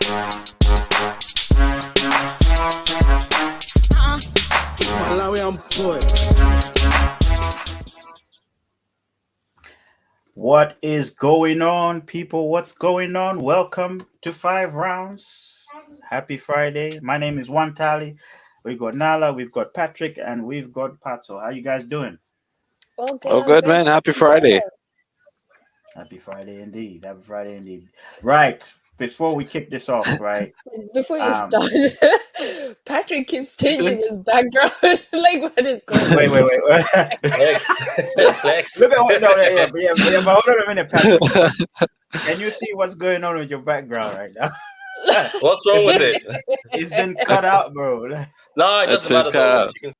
What is going on, people? What's going on? Welcome to 5 Rounds. Happy Friday. My name is One Tally. We've got Nala, we've got Patrick, and we've got Pato. How you guys doing? Oh, good, man. Happy Friday. Happy Friday indeed. Happy Friday indeed. Right. Before we kick this off, right? Before you start, Patrick keeps changing his background. Like, what is going on? Wait. Flex. Flex. Look at what. No, yeah, but hold on a minute, Patrick. Can you see what's going on with your background right now? What's wrong with it? It's been cut out, bro. No, it doesn't matter. Though. You can...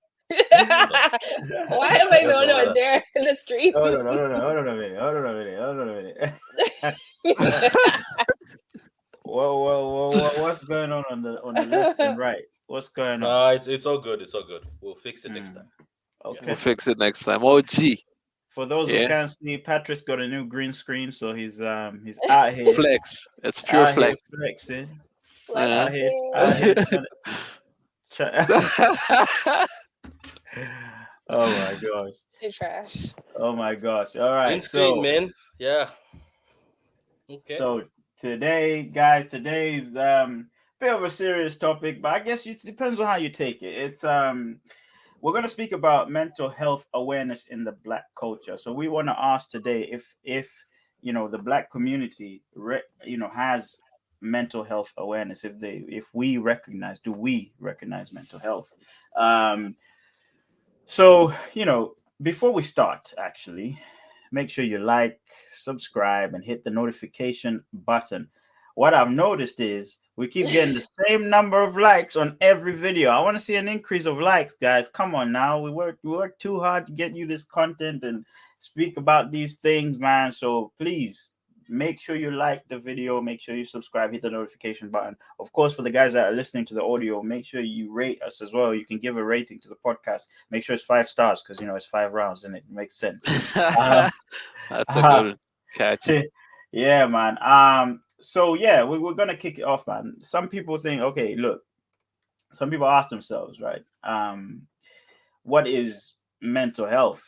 Why am I the only one there in the street? Hold on a minute. Whoa, what's going on the left and right? What's going on? No, it's all good. It's all good. We'll fix it next time. Okay. We'll fix it next time. OG. For those who can't see, Patrick's got a new green screen, so he's out here. Flex. It's pure flex. Flexing. Out here. Oh my gosh. You're trash. Oh my gosh. All right. Green screen, man. Yeah. Okay. So today's bit of a serious topic, but I guess it depends on how you take it. It's we're going to speak about mental health awareness in the Black culture. So we want to ask today if the Black community has mental health awareness. Do we recognize mental health? So before we start, actually, make sure you like, subscribe, and hit the notification button. What I've noticed is we keep getting the same number of likes on every video. I want to see an increase of likes, guys. Come on now. We work too hard to get you this content and speak about these things, man. So please make sure you like the video. Make sure you subscribe, hit the notification button. Of course, for the guys that are listening to the audio, make sure you rate us as well. You can give a rating to the podcast. Make sure it's 5 stars because, it's 5 rounds and it makes sense. That's a good catch. Yeah, man. So yeah, we're gonna kick it off, man. Some people think, okay, look, some people ask themselves, right? What is mental health?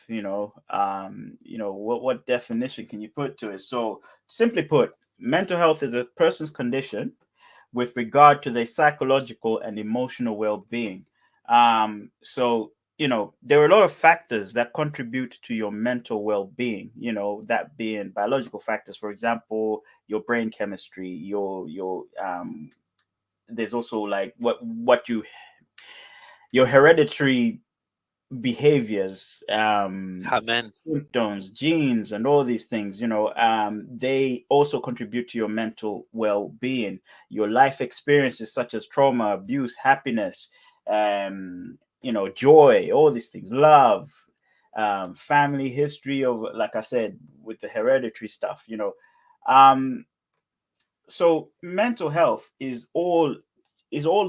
What definition can you put to it? So simply put, mental health is a person's condition with regard to their psychological and emotional well-being. So there are a lot of factors that contribute to your mental well-being, that being biological factors, for example, your brain chemistry, your there's also like your hereditary behaviors, symptoms, genes, and all these things, they also contribute to your mental well-being. Your life experiences such as trauma, abuse, happiness, joy, all these things, love, family history of, like I said, with the hereditary stuff, so mental health is all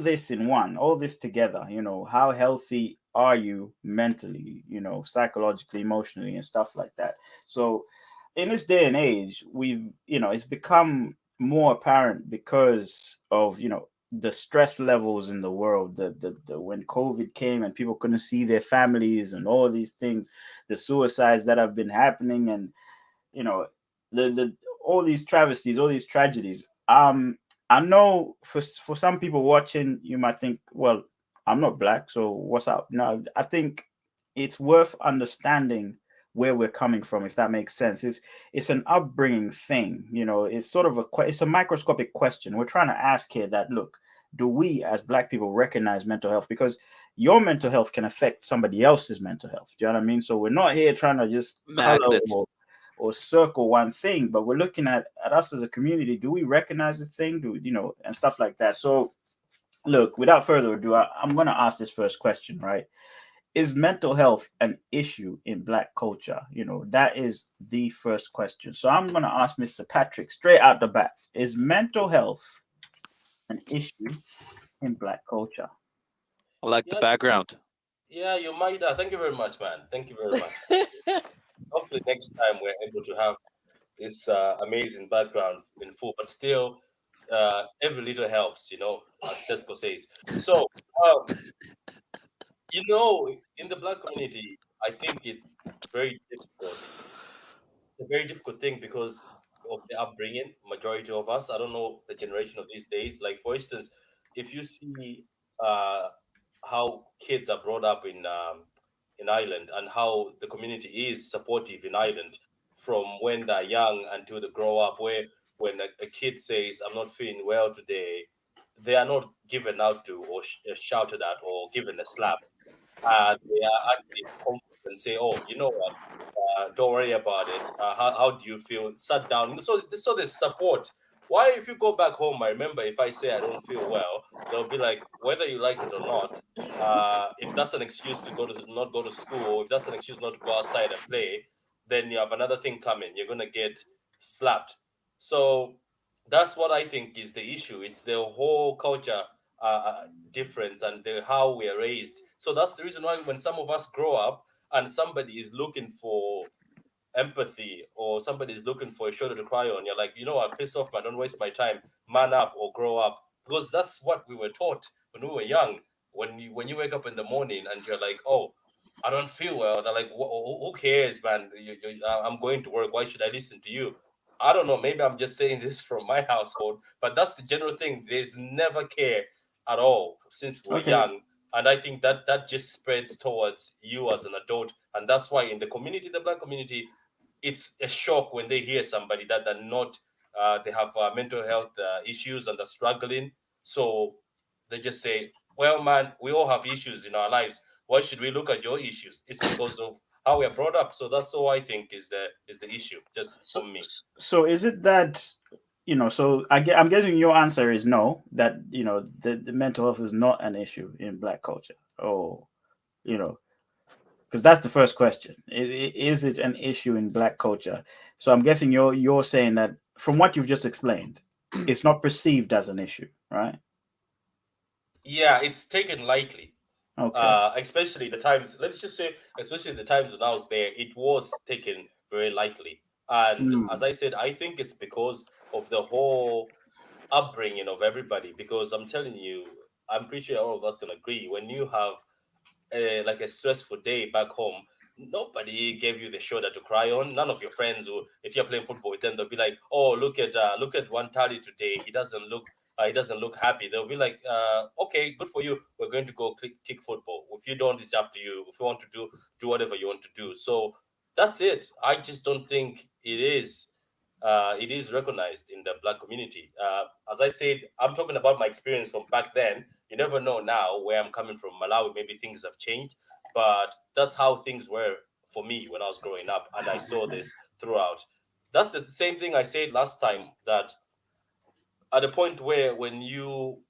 this in one, all this together. How healthy are you mentally, psychologically, emotionally, and stuff like that. So in this day and age, it's become more apparent because of the stress levels in the world, the when COVID came and people couldn't see their families and all these things, the suicides that have been happening, and the all these travesties, all these tragedies. I know for some people watching, you might think, well, I'm not Black, so what's up? No, I think it's worth understanding where we're coming from, if that makes sense. It's an upbringing thing, it's sort of it's a microscopic question we're trying to ask here, that look, do we as Black people recognize mental health? Because your mental health can affect somebody else's mental health. Do you know what I mean? So we're not here trying to just color or circle one thing, but we're looking at us as a community. Do we recognize this thing? And stuff like that. So look, without further ado, I'm going to ask this first question, right? Is mental health an issue in Black culture? That is the first question. So I'm going to ask Mr. Patrick straight out the bat. Is mental health an issue in Black culture? I like the background. Yeah, you might. Thank you very much, man. Thank you very much. Hopefully next time we're able to have this amazing background in full, but still, every little helps, as Tesco says. So, um, in the Black community, I think it's very difficult. It's a very difficult thing because of the upbringing. Majority of us, I don't know the generation of these days. Like for instance, if you see uh, how kids are brought up in Ireland and how the community is supportive in Ireland from when they're young until they grow up, where when a kid says, "I'm not feeling well today," they are not given out to or shouted at or given a slap. They are actually comforted and say, "Oh, you know what? Don't worry about it. How do you feel?" Sat down. So there's support. Why, if you go back home, I remember if I say I don't feel well, they'll be like, whether you like it or not. If that's an excuse to not go to school, if that's an excuse not to go outside and play, then you have another thing coming. You're gonna get slapped. So that's what I think is the issue. It's the whole culture difference and how we are raised. So that's the reason why when some of us grow up and somebody is looking for empathy or somebody is looking for a shoulder to cry on, you're like, you know what, piss off, man, don't waste my time, man up or grow up. Because that's what we were taught when we were young. When you wake up in the morning and you're like, oh, I don't feel well, they're like, who cares, man? I'm going to work. Why should I listen to you? I don't know. Maybe I'm just saying this from my household, but that's the general thing. There's never care at all since we were Okay. young. And I think that just spreads towards you as an adult. And that's why in the community, the Black community, it's a shock when they hear somebody that they're not, they have mental health issues and they're struggling. So they just say, well, man, we all have issues in our lives. Why should we look at your issues? It's because of how we are brought up. So that's all I think is the issue, just So, for me. so is it that, so I'm guessing your answer is no, that, the mental health is not an issue in Black culture. Oh, you know, because that's the first question. Is it an issue in Black culture? So I'm guessing you're saying that from what you've just explained, it's not perceived as an issue, right? Yeah, it's taken lightly. Okay. Especially the times, let's just say, especially the times when I was there, it was taken very lightly. And as Mm. I said, I think it's because of the whole upbringing of everybody. Because I'm telling you, I'm pretty sure all of us can agree when you have like a stressful day back home, nobody gave you the shoulder to cry on. None of your friends who, if you're playing football with them, they'll be like, "Oh, look at one Tali today. He doesn't look happy." They'll be like, "Okay, good for you. We're going to go kick football. If you don't, it's up to you. If you want to do whatever you want to do." So that's it. I just don't think it is. It is recognized in the Black community. As I said, I'm talking about my experience from back then. You never know now where I'm coming from. Malawi, maybe things have changed, but that's how things were for me when I was growing up, and I saw this throughout. That's the same thing I said last time, that at the point where when you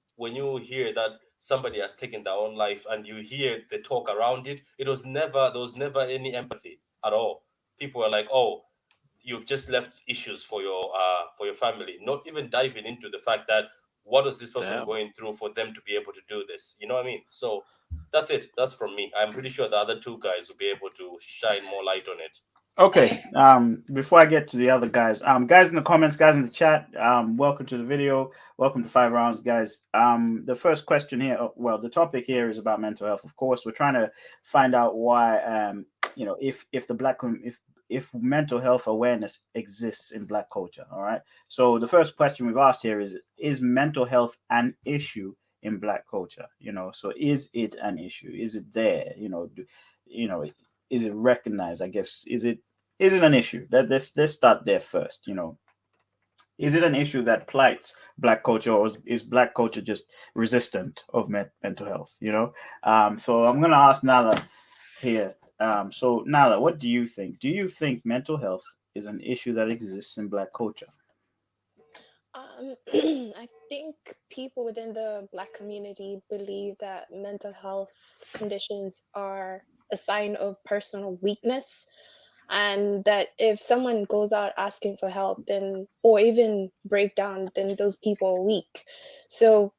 hear that somebody has taken their own life and you hear the talk around it, there was never any empathy at all. People are like, "Oh, you've just left issues for your family," not even diving into the fact that what is this person Damn. going through for them to be able to do this. You know what I mean? So that's it. That's from me. I'm pretty sure the other two guys will be able to shine more light on it. Okay. Before I get to the other guys, guys in the comments, guys in the chat, welcome to the video. Welcome to 5 Rounds, guys. The first question here, well, the topic here is about mental health. Of course, we're trying to find out why, if the if mental health awareness exists in Black culture. All right. So the first question we've asked here is mental health an issue in Black culture? So is it an issue? Is it there? You know, is it recognized? I guess is it an issue? Let's start there first. Is it an issue that plights Black culture, or is Black culture just resistant of mental health? So I'm gonna ask Nala here. So Nala, what do you think? Do you think mental health is an issue that exists in Black culture? I think people within the Black community believe that mental health conditions are a sign of personal weakness, and that if someone goes out asking for help, then or even breakdown, then those people are weak. So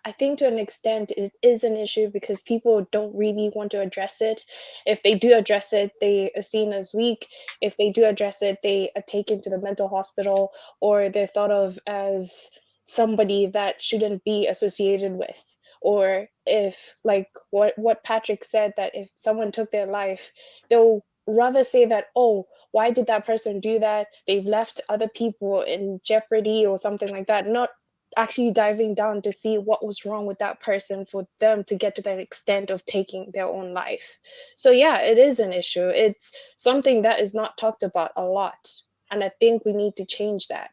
I think to an extent it is an issue because people don't really want to address it. If they do address it, they are seen as weak. If they do address it, they are taken to the mental hospital, or they're thought of as somebody that shouldn't be associated with. Or if, like what Patrick said, that if someone took their life, they'll rather say that, oh, why did that person do that? They've left other people in jeopardy or something like that. Not actually diving down to see what was wrong with that person for them to get to that extent of taking their own life. So yeah, it is an issue. It's something that is not talked about a lot, and I think we need to change that.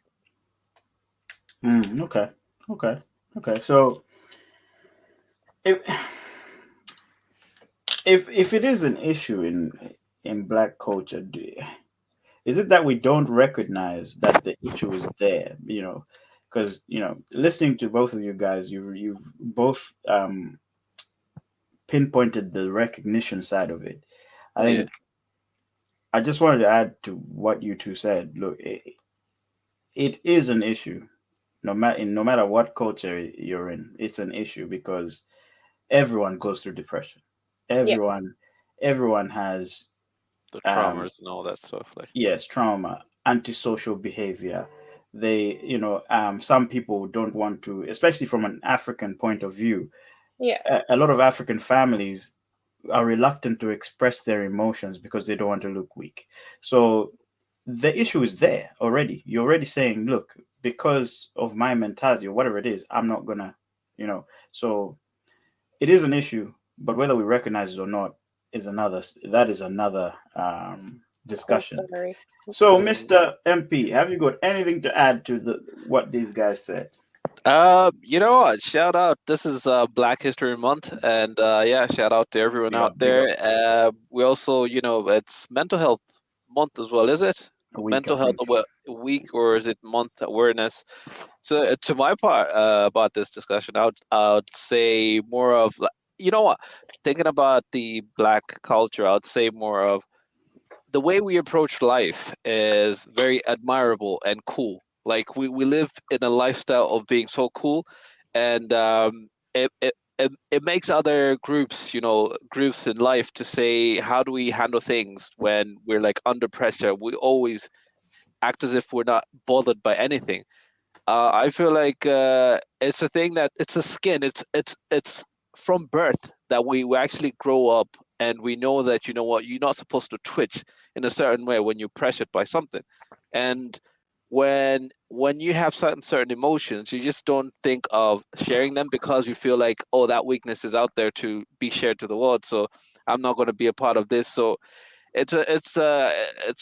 Okay. Okay. Okay. So if if it is an issue in black culture, is it that we don't recognize that the issue is there? Because listening to both of you guys, you've both pinpointed the recognition side of it. I Yeah. think I just wanted to add to what you two said. Look, it is an issue. No matter what culture you're in, it's an issue because everyone goes through depression. Yeah. Everyone has The um, traumas and all that stuff. Like, yes, trauma, antisocial behavior. Some people don't want to, especially from an African point of view. Yeah. A lot of African families are reluctant to express their emotions because they don't want to look weak. So the issue is there already. You're already saying, look, because of my mentality or whatever it is, I'm not gonna, So it is an issue, but whether we recognize it or not is another Whole discussion. story. So, mm. Mr. MP, have you got anything to add to what these guys said? You know what? Shout out. This is Black History Month, and yeah, shout out to everyone Big out up, big up. there. We also, it's Mental Health Month as well, is it? A week, I Mental Health think. Week, or is it Month Awareness? So, to my part about this discussion, I would say more of you know what? Thinking about the Black culture, I would say more of the way we approach life is very admirable and cool. Like we live in a lifestyle of being so cool, and it makes other groups, groups in life to say, how do we handle things when we're like under pressure? We always act as if we're not bothered by anything. I feel like it's a thing that it's a skin. It's from birth that we actually grow up and we know that you know what you're not supposed to twitch in a certain way when you're pressured by something, and when you have certain emotions, you just don't think of sharing them because you feel like, oh, that weakness is out there to be shared to the world, so I'm not going to be a part of this. So it's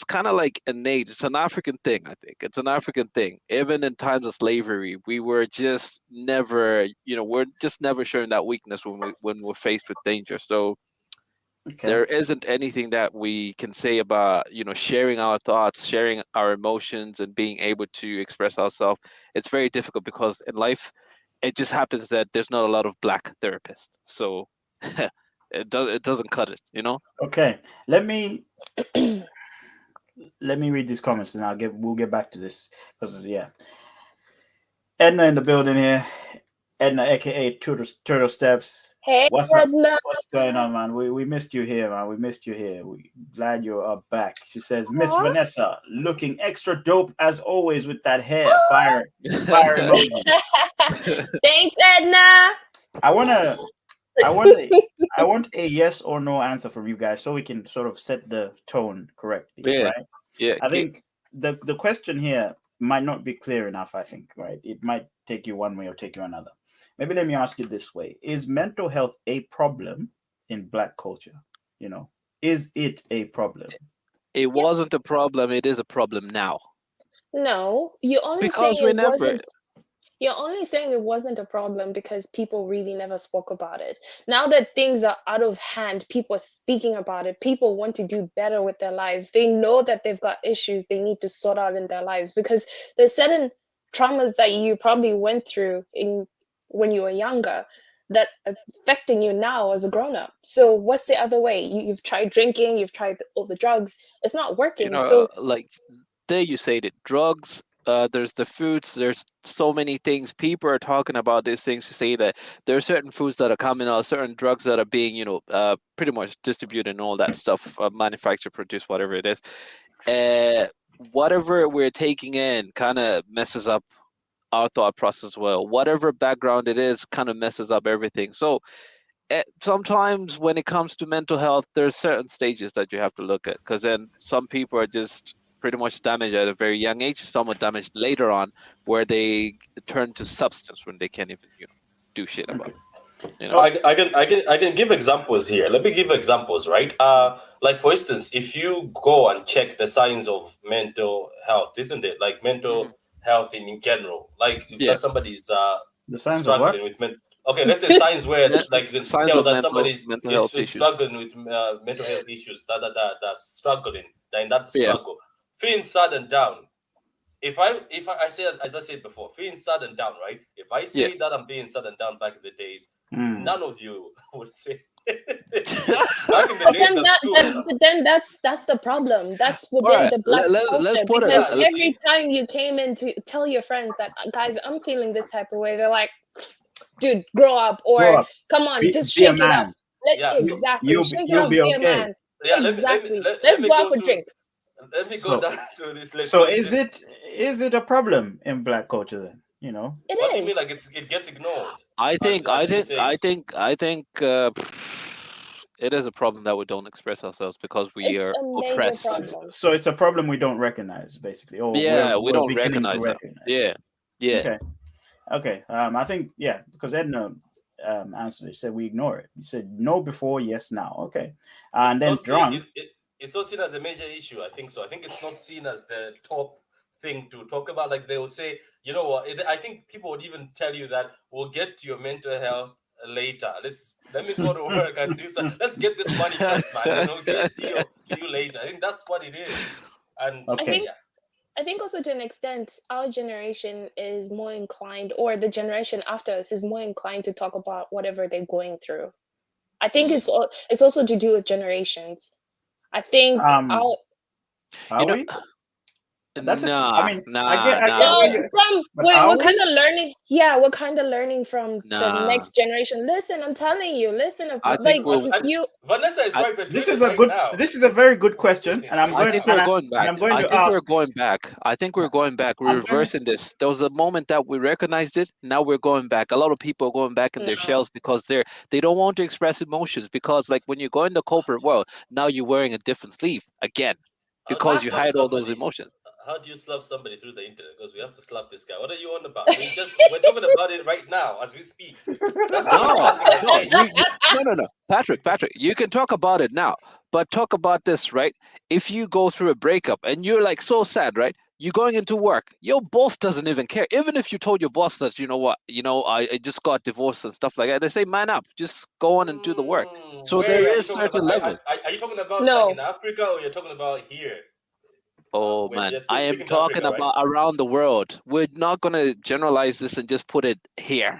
kind of like innate. It's an African thing, I think. It's an African thing. Even in times of slavery, we were just never, we're just never showing that weakness when we're faced with danger. So Okay. there isn't anything that we can say about, sharing our thoughts, sharing our emotions, and being able to express ourselves. It's very difficult because in life, it just happens that there's not a lot of black therapists. So it doesn't cut it. Okay. Let me read these comments and we'll get back to this because yeah. Edna in the building here. Edna, aka Turtle Steps. Hey, What's up? Edna. What's going on, man? We missed you here, man. We missed you here. We glad you're back. She says, Miss Aw. Vanessa, looking extra dope as always with that hair. Fire emoji. Thanks, Edna. I wanna I want a I want a yes or no answer from you guys so we can sort of set the tone correctly, Yeah, right? yeah. I think the question here might not be clear enough, I think, right? It might take you one way or take you another. Maybe let me ask it this way. Is mental health a problem in black culture? Is it a problem? It Yes. wasn't a problem. It is a problem now No, you're only saying because we it never. wasn't. You're only saying it wasn't a problem because people really never spoke about it. Now that things are out of hand, people are speaking about it. People want to do better with their lives. They know that they've got issues they need to sort out in their lives because there's certain traumas that you probably went through in when you were younger that are affecting you now as a grown up. So what's the other way? You've tried drinking, you've tried all the drugs. It's not working. So Like there you said it, drugs there's the foods. There's so many things. People are talking about these things to say that there are certain foods that are coming out, certain drugs that are being, pretty much distributed and all that stuff, manufactured, produced, whatever it is. Whatever we're taking in kind of messes up our thought process as well. Whatever background it is kind of messes up everything. So sometimes when it comes to mental health, there's certain stages that you have to look at, because then some people are just pretty much damaged at a very young age. Some are damaged later on, where they turn to substance when they can't even do shit about it. I can give examples here. Let me give examples, right? Like for instance, if you go and check the signs of mental health, isn't it? Like mental health in general. Like if that somebody's The signs of what? struggling with okay, let's say signs where like you can Signs tell of that somebody mental is health issues. struggling with mental health issues, that's struggling, that in that Yeah. struggle, feeling sad and down. If I say, as I said before, feeling sad and down, right? If I say that I'm feeling sad and down back in the days, none of you would say anything. Back in the days at school. But then that's the problem. That's within the Black let's culture, put it- because let's every time you came in to tell your friends that, guys, I'm feeling this type of way, they're like, dude, grow up, or Grow up. come on, just Be a shake it off. man. Exactly, shake it You'll off, be be a okay. man. Yeah, Exactly. let Let's me go out go for through. drinks. Let me go down to this list. So is it a problem in Black culture then? It What do you is. mean? Like it gets ignored? I think As it is a problem that we don't express ourselves because we It's are a major oppressed. problem. So it's a problem we don't recognize, basically. Or Yeah, we we're don't beginning to recognize that. recognize. Yeah. Okay. I think because Edna answered it. He said we ignore it. He said no before, yes now. Okay. And then drunk. It's not seen as a major issue. I think so. I think it's not seen as the top thing to talk about. Like they will say, you know what? I think people would even tell you that we'll get to your mental health later. Let me go to work and do something. Let's get this money first, man. Then we'll get to you later. I think that's what it is. And Okay. I think also to an extent, our generation is more inclined, or the generation after us is more inclined to talk about whatever they're going through. I think it's also to do with generations. I think our Are we? That's I get where you. But we're kind of learning. Yeah, we're kind of learning from the next generation. Listen, I'm telling you. Listen, Vanessa is right, but this is a very good question, and I think we're going back. I think we're going back. We're reversing this. There was a moment that we recognized it. Now we're going back. A lot of people are going back in their shells because they don't want to express emotions, because like when you go in the corporate world, now you're wearing a different sleeve again because you hide all those emotions. How do you slap somebody through the internet? Because we have to slap this guy. What are you on about? We're talking about it right now as we speak. That's no. Patrick, you can talk about it now, but talk about this, right? If you go through a breakup and you're like so sad, right? You're going into work. Your boss doesn't even care. Even if you told your boss that, I just got divorced and stuff like that, they say, man up, just go on and do the work. So there is certain levels. Are you talking about like in Africa, or you're talking about here? Oh man, I am talking about around the world. We're not going to generalize this and just put it here.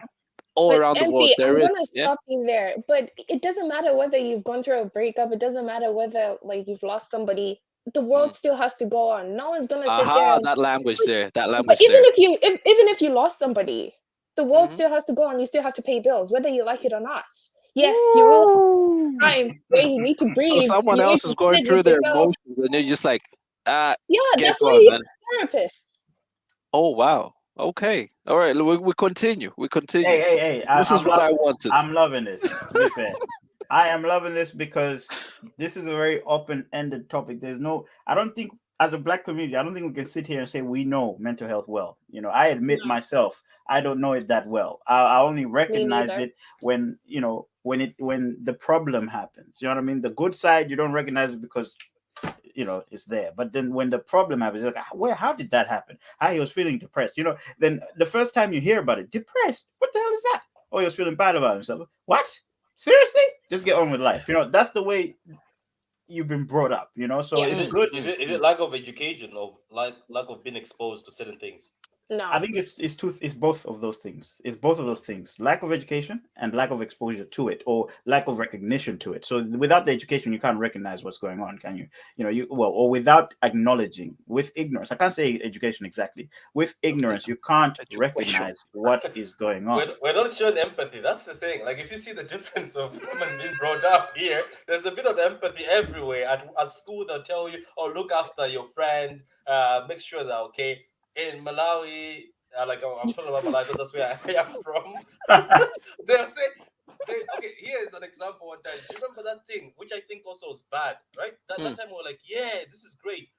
All around the world, I'm gonna stop you there. But it doesn't matter whether you've gone through a breakup. It doesn't matter whether like you've lost somebody. The world still has to go on. No one's gonna sit there. That language there. That language. But even if you lost somebody, the world still has to go on. You still have to pay bills, whether you like it or not. Yes, you will. Time where you need to breathe. So someone else is going through their emotions, and you're just like, yeah, that's why you're a therapist. Oh wow. Okay. All right. We continue. Hey. This is what I wanted. I'm loving this. To be fair. I am loving this because this is a very open-ended topic. I don't think, as a Black community, I don't think we can sit here and say we know mental health well. I admit myself, I don't know it that well. I only recognize it when the problem happens. You know what I mean? The good side, you don't recognize it because it's there. But then when the problem happens, you're like, how did that happen? He was feeling depressed. Then the first time you hear about it, depressed, what the hell is that? Oh, he was feeling bad about himself. What? Seriously? Just get on with life. That's the way you've been brought up. So it's good. Is it lack of education, or lack of being exposed to certain things? No. I think it's both of those things. It's both of those things. Lack of education and lack of exposure to it, or lack of recognition to it. So without the education, you can't recognize what's going on, can you? Or without acknowledging, with ignorance. I can't say education exactly. With ignorance, you can't Education. recognize what is going on. We're not showing empathy. That's the thing. Like, if you see the difference of someone being brought up here, there's a bit of empathy everywhere. At school, they'll tell you, "Oh, look after your friend. Make sure they're okay." In Malawi, I'm talking about Malawi because that's where I am from. They'll say, okay, here's an example. One time, do you remember that thing, which I think also was bad, right? That time we were like, "Yeah, this is great."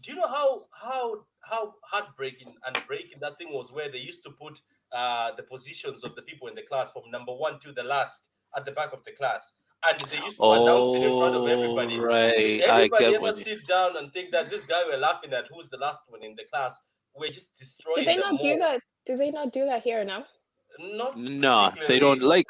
Do you know how heartbreaking and breaking that thing was, where they used to put the positions of the people in the class from number 1 to the last at the back of the class, and they used to announce it in front of everybody. Did Right. I anybody get ever what you. sit down and think that this guy we're laughing at, who's the last one in the class, we're just Do destroying they them not do more? that? Do they not do that here now? Not No, they don't particularly. like.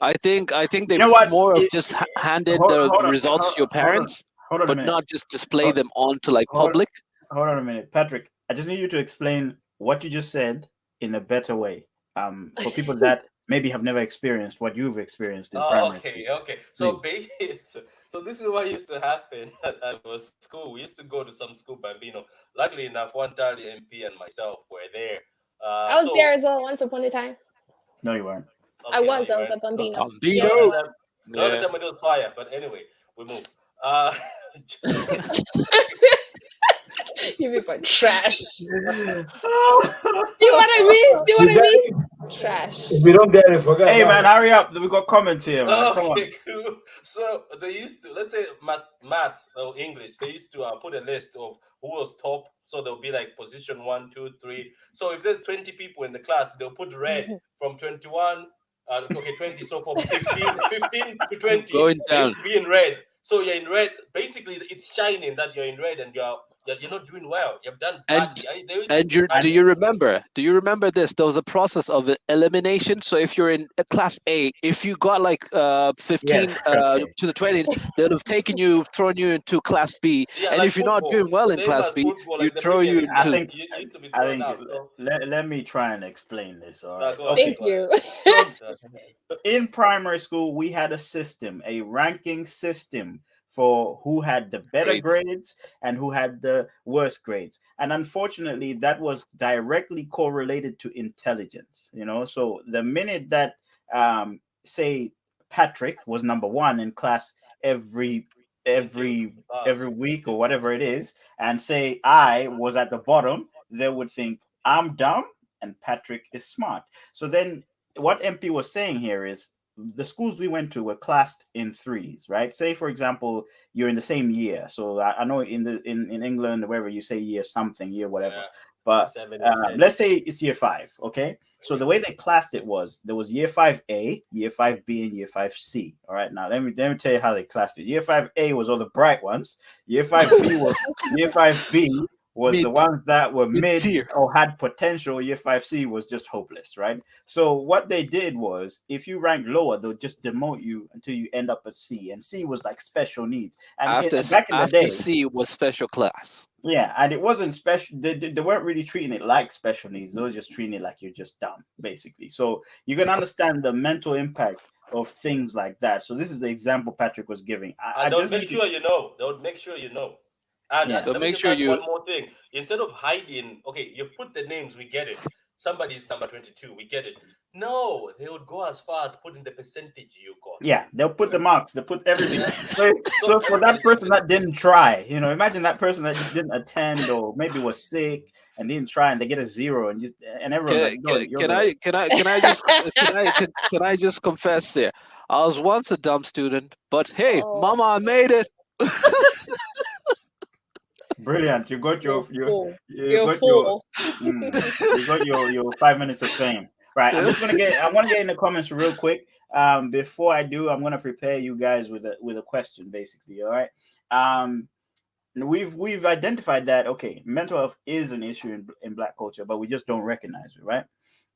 I think they You know what? more of just hand in Hold, the hold on, results to your parents, hold on a but minute. not just display Hold, them onto like hold, public. hold on a minute, Patrick. I just need you to explain what you just said in a better way. For people that maybe have never experienced what you've experienced in Oh, primary school. okay. So, Please. so this is what used to happen at our school. We used to go to some school, Bambino. Luckily enough, one Tali MP and myself were there. I was there So as well once upon a time. No, you weren't. I okay, no, was. you I was weren't. a bambino. Bambino. Yes, No, I the was. time, no, the Yeah. time when it was fire. But anyway, we move. Uh, You people trash. See Hey what I mean? See what You I got mean? it. Trash. If you don't get it, forget about man, it. hurry up! We got comments here, man. Come on. okay, cool. So they used to, let's say maths or English, they used to put a list of who was top. So there'll be like position 1, 2, 3. So if there's 20 people in the class, they'll put red from 21. Okay, 20. So from 15 to 20, Going they down. used to be in red. So you're in red. Basically, it's shining that you're in red and you're not doing well. You've done And badly. do you remember? Do you remember this? There was a process of elimination. So if you're in class A, if you got like 15 Yes. Okay. to the 20s, they'd have thrown you into class B. Yeah, And like if you're not football. doing well in Same class as B, football, you like the throw Premier you League. I into. think. You used to be I thrown think. out. So Let me try and explain this. All right. go ahead. Okay. Thank you. So In primary school, we had a system, a ranking system for who had the better Grades. grades and who had the worst grades. And unfortunately, that was directly correlated to intelligence. So the minute that, say, Patrick was number one in class every thank you. every Pass. every week or whatever it is, and say I was at the bottom, they would think I'm dumb and Patrick is smart. So then what MP was saying here is the schools we went to were classed in threes, right? Say, for example, you're in the same year. So I know in England, wherever you say year something, year whatever. Yeah. But 7 and 10. let's say it's year 5, okay? So the way they classed it was there was year 5A, year 5B, and year 5C. All right, now let me tell you how they classed it. Year 5A was all the bright ones. Year 5B was year 5B was the Mid ones that were mid tier. or had potential. Year 5C was just hopeless, right? So what they did was, if you rank lower, they'll just demote you until you end up at C, and C was like special needs. And back in the day, C was special class. yeah, and it wasn't special. They weren't really treating it like special needs. They were just treating it like you're just dumb, basically. So you can understand the mental impact of things like that. So this is the example Patrick was giving. I And they'll just make need to, sure you know. They'll make sure you know. And yeah. They'll let me make just sure add you. one more thing. Instead of hiding, okay, you put the names, we get it. Somebody's number 22, we get it. No, they would go as far as putting the percentage you got. Yeah, they'll put the marks, they'll put everything. Yeah. So for that person that didn't try, imagine that person that just didn't attend or maybe was sick and didn't try, and they get a 0, and everyone's like, no, you're the... Can I just confess there? I was once a dumb student, but hey, Oh, mama, I made it. Brilliant. You got you're your a fool. you You're a got your fool. you got your 5 minutes of fame. Right. I want to get in the comments real quick. Before I do, I'm gonna prepare you guys with a question, basically. All right. We've identified that, okay, mental health is an issue in Black culture, but we just don't recognize it, right?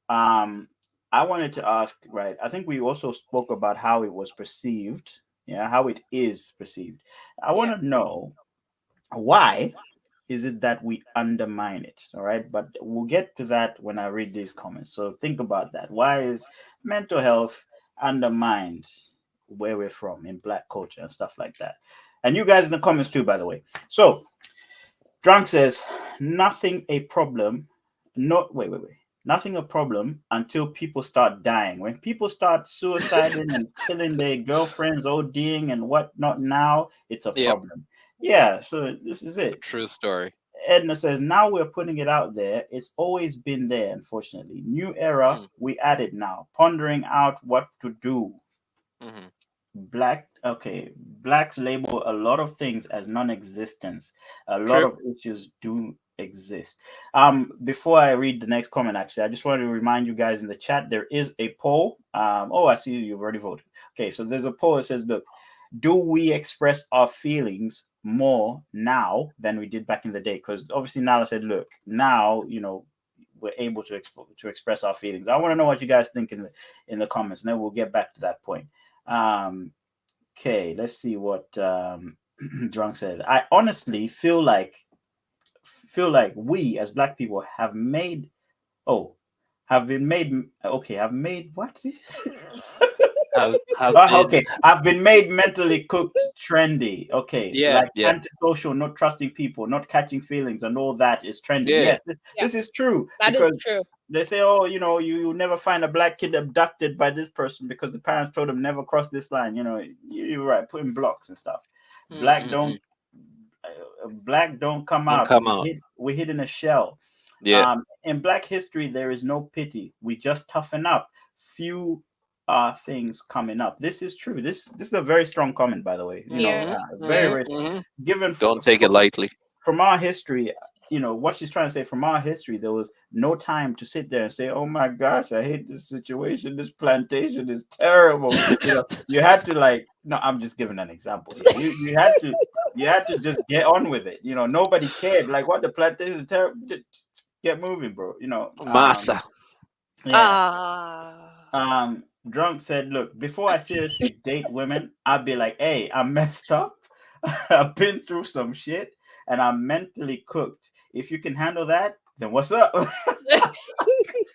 I wanted to ask, right? I think we also spoke about how it was perceived, how it is perceived. I want to know why is it that we undermine it? All right, but we'll get to that when I read these comments. So think about that. Why is mental health undermined where we're from in Black culture and stuff like that? And you guys in the comments too, by the way. So Drunk says nothing a problem. Not wait. Nothing a problem until people start dying. When people start suiciding and killing their girlfriends, ODing and whatnot, now it's a Yep. problem. Yeah, so this is A it. true story. Edna says, now we're putting it out there. It's always been there, unfortunately. New era, Mm. we add it now. Pondering out what to do. Hmm. Blacks label a lot of things as non-existence. A lot True. of issues do exist. Before I read the next comment, actually, I just wanted to remind you guys in the chat there is a poll. I see you've already voted. Okay, so there's a poll that says, look, do we express our feelings more now than we did back in the day? Because obviously now I said, look, now we're able to express our feelings. I want to know what you guys think in the comments, and then we'll get back to that point. Okay, let's see what Drunk said. I honestly feel like we as Black people have made have made what? Have been. Okay, I've been made mentally cooked trendy. Okay, Yeah, like yeah, antisocial, not trusting people, not catching feelings, and all that is trendy. yeah. Yes, Yeah. this is true That is because true. they say, oh, you'll never find a Black kid abducted by this person because the parents told them never cross this line. You're right, putting blocks and stuff. Black Mm-mm-mm. don't come Don't out. come out. We hid in a shell. Yeah, In Black history, there is no pity. We just toughen up. Few things coming up. This is true. This is a very strong comment, by the way. Yeah. Very, Yeah. very given Don't take it lightly. from our history. What she's trying to say from our history, there was no time to sit there and say, oh my gosh, I hate this situation, this plantation is terrible. You had to no, I'm just giving an example here. You had to just get on with it. Nobody cared, like, what, the plantation is terrible, get moving, bro. Massa. Yeah. Drunk said, look, before I seriously date women, I'd be like, hey, I'm messed up. I've been through some shit and I'm mentally cooked. If you can handle that, then what's up? So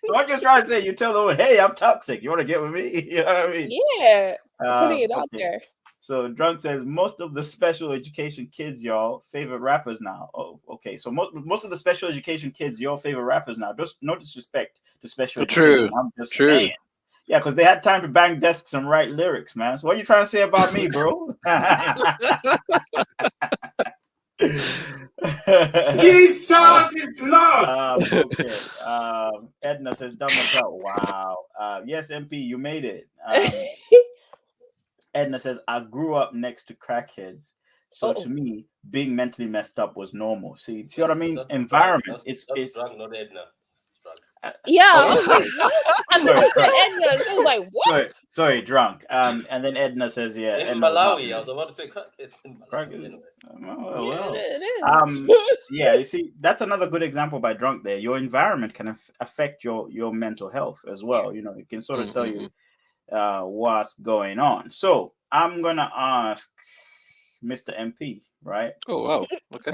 what you're trying to say, you tell the woman, hey, I'm toxic. You want to get with me? You know what I mean? Yeah. Putting it out Okay. there. So Drunk says most of the special education kids, y'all, favorite rappers now. Oh, okay. So most of the special education kids, your favorite rappers now. Just no disrespect to special education. I'm just saying. Yeah, because they had time to bang desks and write lyrics, man. So what are you trying to say about me, bro? Jesus is Lord. Okay. Edna says, dumb as hell. Wow. Yes, MP, you made it. Edna says, I grew up next to crackheads. So to me, being mentally messed up was normal. See what I mean? Environment. That's drunk, not Edna. Yeah, I Oh, was like, what? And then you said Edna, so I was like, what? Sorry, Drunk. And then Edna says, yeah. In Edna Malawi, I was about to say crackheads in Malawi. Anyway. Oh, well. It is. Yeah, you see, that's another good example by Drunk there. Your environment can affect your mental health as well. It can sort of tell you what's going on. So I'm gonna ask Mr. MP, right? Oh wow. Okay.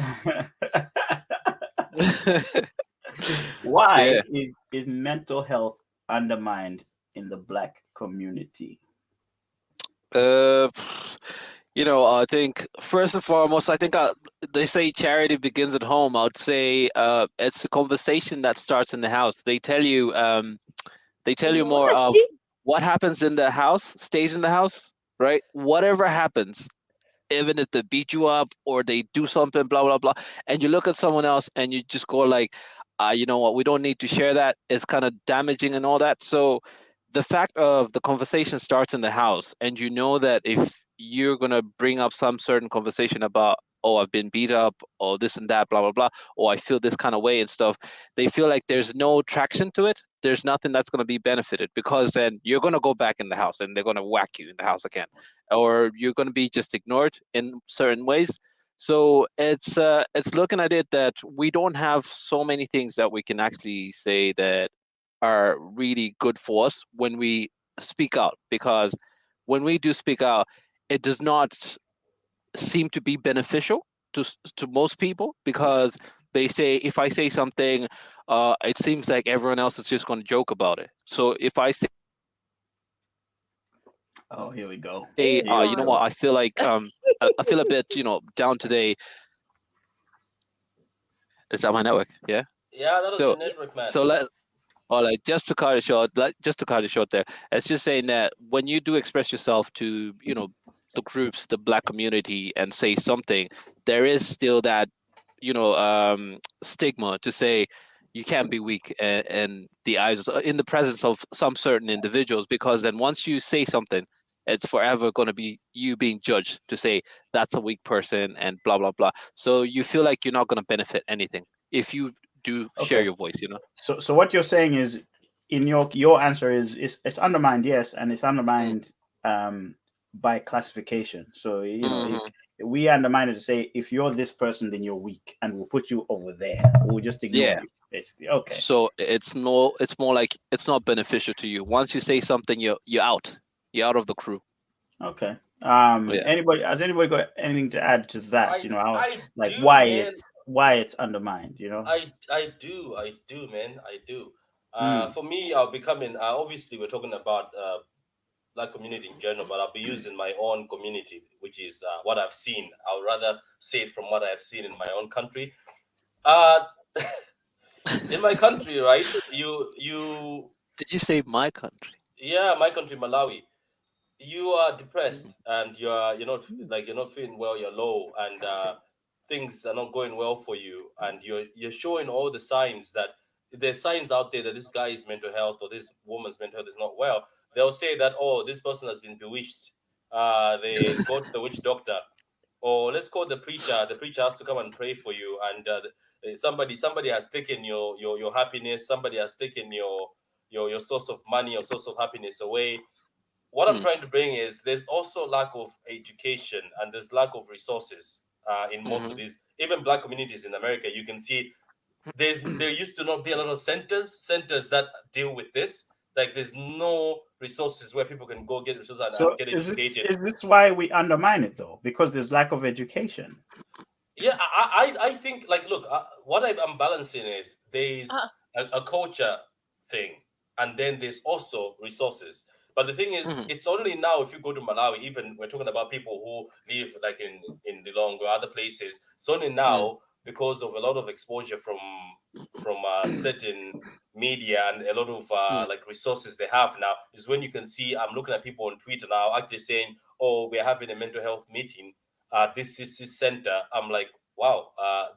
Why is mental health undermined in the Black community? I think first and foremost, they say charity begins at home. I would say it's the conversation that starts in the house. They tell you more of what happens in the house stays in the house, right? Whatever happens, even if they beat you up or they do something, blah blah blah, and you look at someone else and you just go like, you know what, we don't need to share that. It's kind of damaging and all that. So the fact of the conversation starts in the house, and you know that if you're gonna bring up some certain conversation about, oh, I've been beat up, or this and that, blah blah blah, or I feel this kind of way and stuff, they feel like there's no traction to it. There's nothing that's gonna be benefited, because then you're gonna go back in the house and they're gonna whack you in the house again, or you're gonna be just ignored in certain ways. So it's looking at it that we don't have so many things that we can actually say that are really good for us when we speak out, because when we do speak out, it does not seem to be beneficial to to most people, because they say if I say something, it seems like everyone else is just going to joke about it. So if I say, Oh, here we go. you know on. what, I feel like I feel a bit, down today. Is that my network? Yeah. Yeah, that was So your network, man. or like just to cut it short, there. It's just saying that when you do express yourself to, the groups, the Black community, and say something, there is still that, stigma to say you can't be weak in the eyes in the presence of some certain individuals, because then once you say something, it's forever going to be you being judged to say that's a weak person and blah blah blah. So you feel like you're not going to benefit anything if you do share Okay. your voice. So what you're saying is, in your answer is it's undermined, yes, and it's undermined by classification. So if we undermine it to say if you're this person, then you're weak, and we'll put you over there. We'll just ignore Yeah. you, basically. Okay. So it's more like it's not beneficial to you. Once you say something, you're out. You're out of the crew. Okay. Yeah. Has anybody got anything to add to that? How, I like do, why man. it's undermined? I do, man. I do. Mm. For me, I'll be coming. Obviously, we're talking about Black community in general, but I'll be using my own community, which is what I've seen. I'll rather say it from what I've seen in my own country. In my country, right? You. Did you say my country? Yeah, my country, Malawi. You are depressed and you're not feeling well. You're low and things are not going well for you, and you're showing all the signs that there's signs out there that this guy's mental health or this woman's mental health is not well. They'll say that, oh, this person has been bewitched. They go to the witch doctor, or let's call the preacher. The preacher has to come and pray for you, and somebody has taken your happiness. Somebody has taken your source of money, your source of happiness away. What I'm trying to bring is there's also lack of education and there's lack of resources in most of these, even Black communities in America. You can see there used to not be a lot of centers that deal with this. Like there's no resources where people can go get resources So and get is educated. this why we undermine it though? Because there's lack of education. Yeah, I think, like, look, what I'm balancing is there's a culture thing, and then there's also resources. But the thing is, it's only now if you go to Malawi, even we're talking about people who live like in Lilongwe or other places. It's only now because of a lot of exposure from certain media and a lot of like resources they have now is when you can see. I'm looking at people on Twitter now actually saying, "Oh, we're having a mental health meeting. This is this center." I'm like, wow,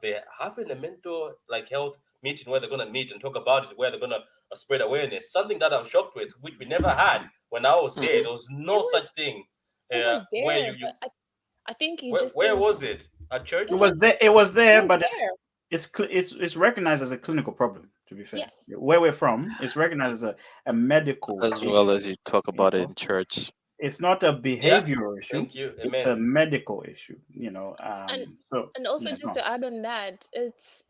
they're having a mental like health meeting where they're gonna meet and talk about it, where they're gonna spread awareness. Something that I'm shocked with, which we never had when I was there. There was no such thing. It was Where there, you but I think you where didn't. was it? At church? It was there. It was there, but there. it's recognized as a clinical problem. To be fair, Yes. where we're from, it's recognized as a medical As well as you talk about it know? in church. It's not a behavioral issue. Thank you. It's a Amen. medical issue. And also just to add on that, it's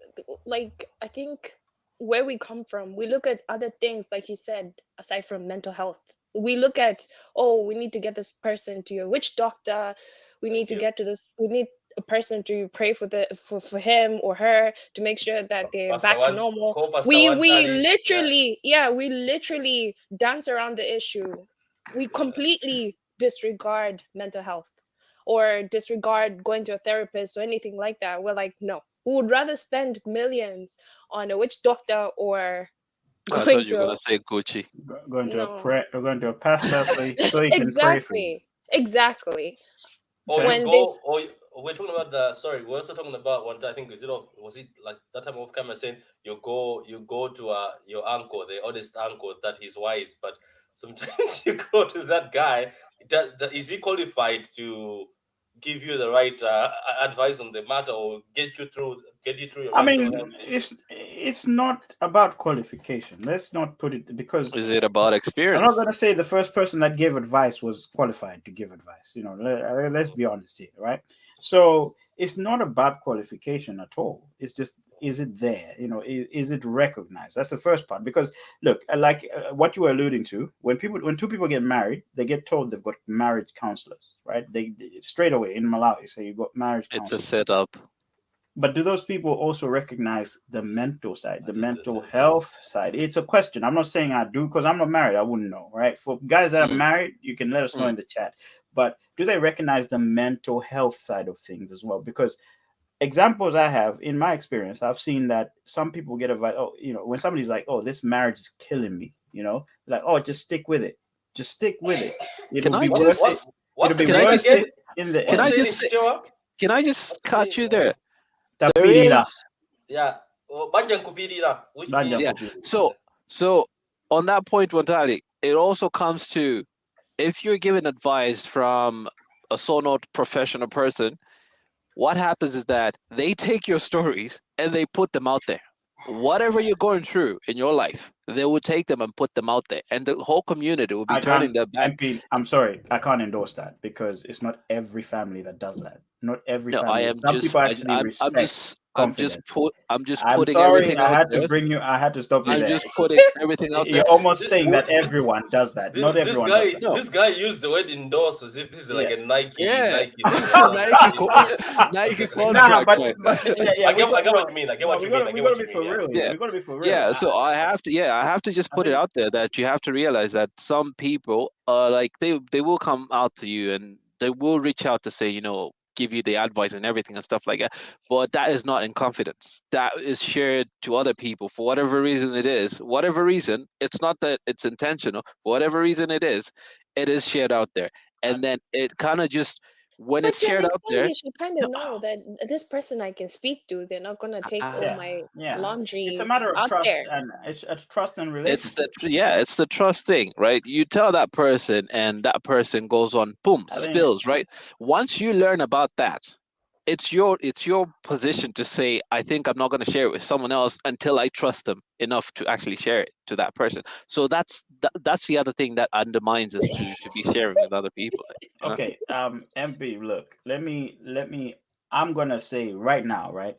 like I think where we come from, we look at other things, like you said, aside from mental health. We look at, oh, we need to get this person to a witch doctor. We need to get to this. We need a person to pray for him or her to make sure that they're back to normal. We literally dance around the issue. We completely disregard mental health or disregard going to a therapist or anything like that. We're like, no, we would rather spend millions on a witch doctor or I thought going you were to gonna say Gucci. going to no. a prayer, or going to a pastor so he can pray for you. Exactly. Or Okay. you go, or we're talking about the. Sorry, we're also talking about one time. I think was it like that time of camera saying you go to your uncle, the oldest uncle, that he's wise, but sometimes you go to that guy. Is he qualified to give you the right advice on the matter or get you through your I mental mean, health issues? it's not about qualification. Let's not put it, because Is it about I'm experience? not going to say the first person that gave advice was qualified to give advice. Let's be honest here, right? So it's not about qualification at all. It's just, is it there? Is it recognized? That's the first part. Because look, like what you were alluding to, when two people get married, they get told they've got marriage counselors, right? They straight away in Malawi say you got marriage It's a counselors. setup. But do those people also recognize the mental side, the That is the mental same thing. health side? It's a question. I'm not saying I do because I'm not married. I wouldn't know, right? For guys that are Mm, married, you can let us know mm. in the chat. But do they recognize the mental health side of things as well? Because examples I have in my experience, I've seen that some people get advice. Oh, when somebody's like, "Oh, this marriage is killing me," like, "Oh, just stick with it. Just stick with it. Can It'll I be What worth just it. what It'll what's the be can I saying worth just again? it in the can What's I the end." saying in just Chichewa? can I just What's the cut saying? you there? There Tapirila, is Yeah. Oh, Banjan Kupirira, which Banjang means yeah. Kupiri. So on that point, Wantali, it also comes to if you're given advice from a so-not professional person, what happens is that they take your stories and they put them out there. Whatever you're going through in your life, they will take them and put them out there, and the whole community will be I can't, turning their back. MP. I'm sorry, I can't endorse that because it's not every family that does that. Not every No, I family. am Some just, people actually respect confidence. I'm just I'm putting sorry, everything I out had to there. bring you. I had to stop you I'm there. just putting everything out there. You're almost This, saying that this, everyone does that. Not this everyone does guy that. No, this guy used the word endorse as if this is like Yeah. a Nike yeah, thing or something. Nike, Endorse. Nike Nah, contract, but man. but yeah, I we get I got get no, what you mean. I get no. what We you mean. got I we get got to what you be mean. for Yeah. real here. Yeah, We got to be for real. yeah. So I have to just I put it think out there that you have to realize that some people, like they will come out to you and they will reach out to say, give you the advice and everything and stuff like that. But that is not in confidence. That is shared to other people for whatever reason it is. Whatever reason, it's not that it's intentional. For whatever reason it is shared out there, I, and then it kind of just when But it's to an shared out extent, there. you should kind No, of know that this person I can speak to, they're not gonna take all yeah, ah, my yeah. It's a laundry matter of out trust, there. and it's trust and it's relationship. it's the trust thing, right? You tell that person and that person goes on, boom, I think spills, right? Once you learn about that, it's your position to say, I think I'm not going to share it with someone else until I trust them enough to actually share it to that person. So that's the other thing that undermines us to be sharing with other people, okay. MP, look, let me. I'm gonna say right now, right.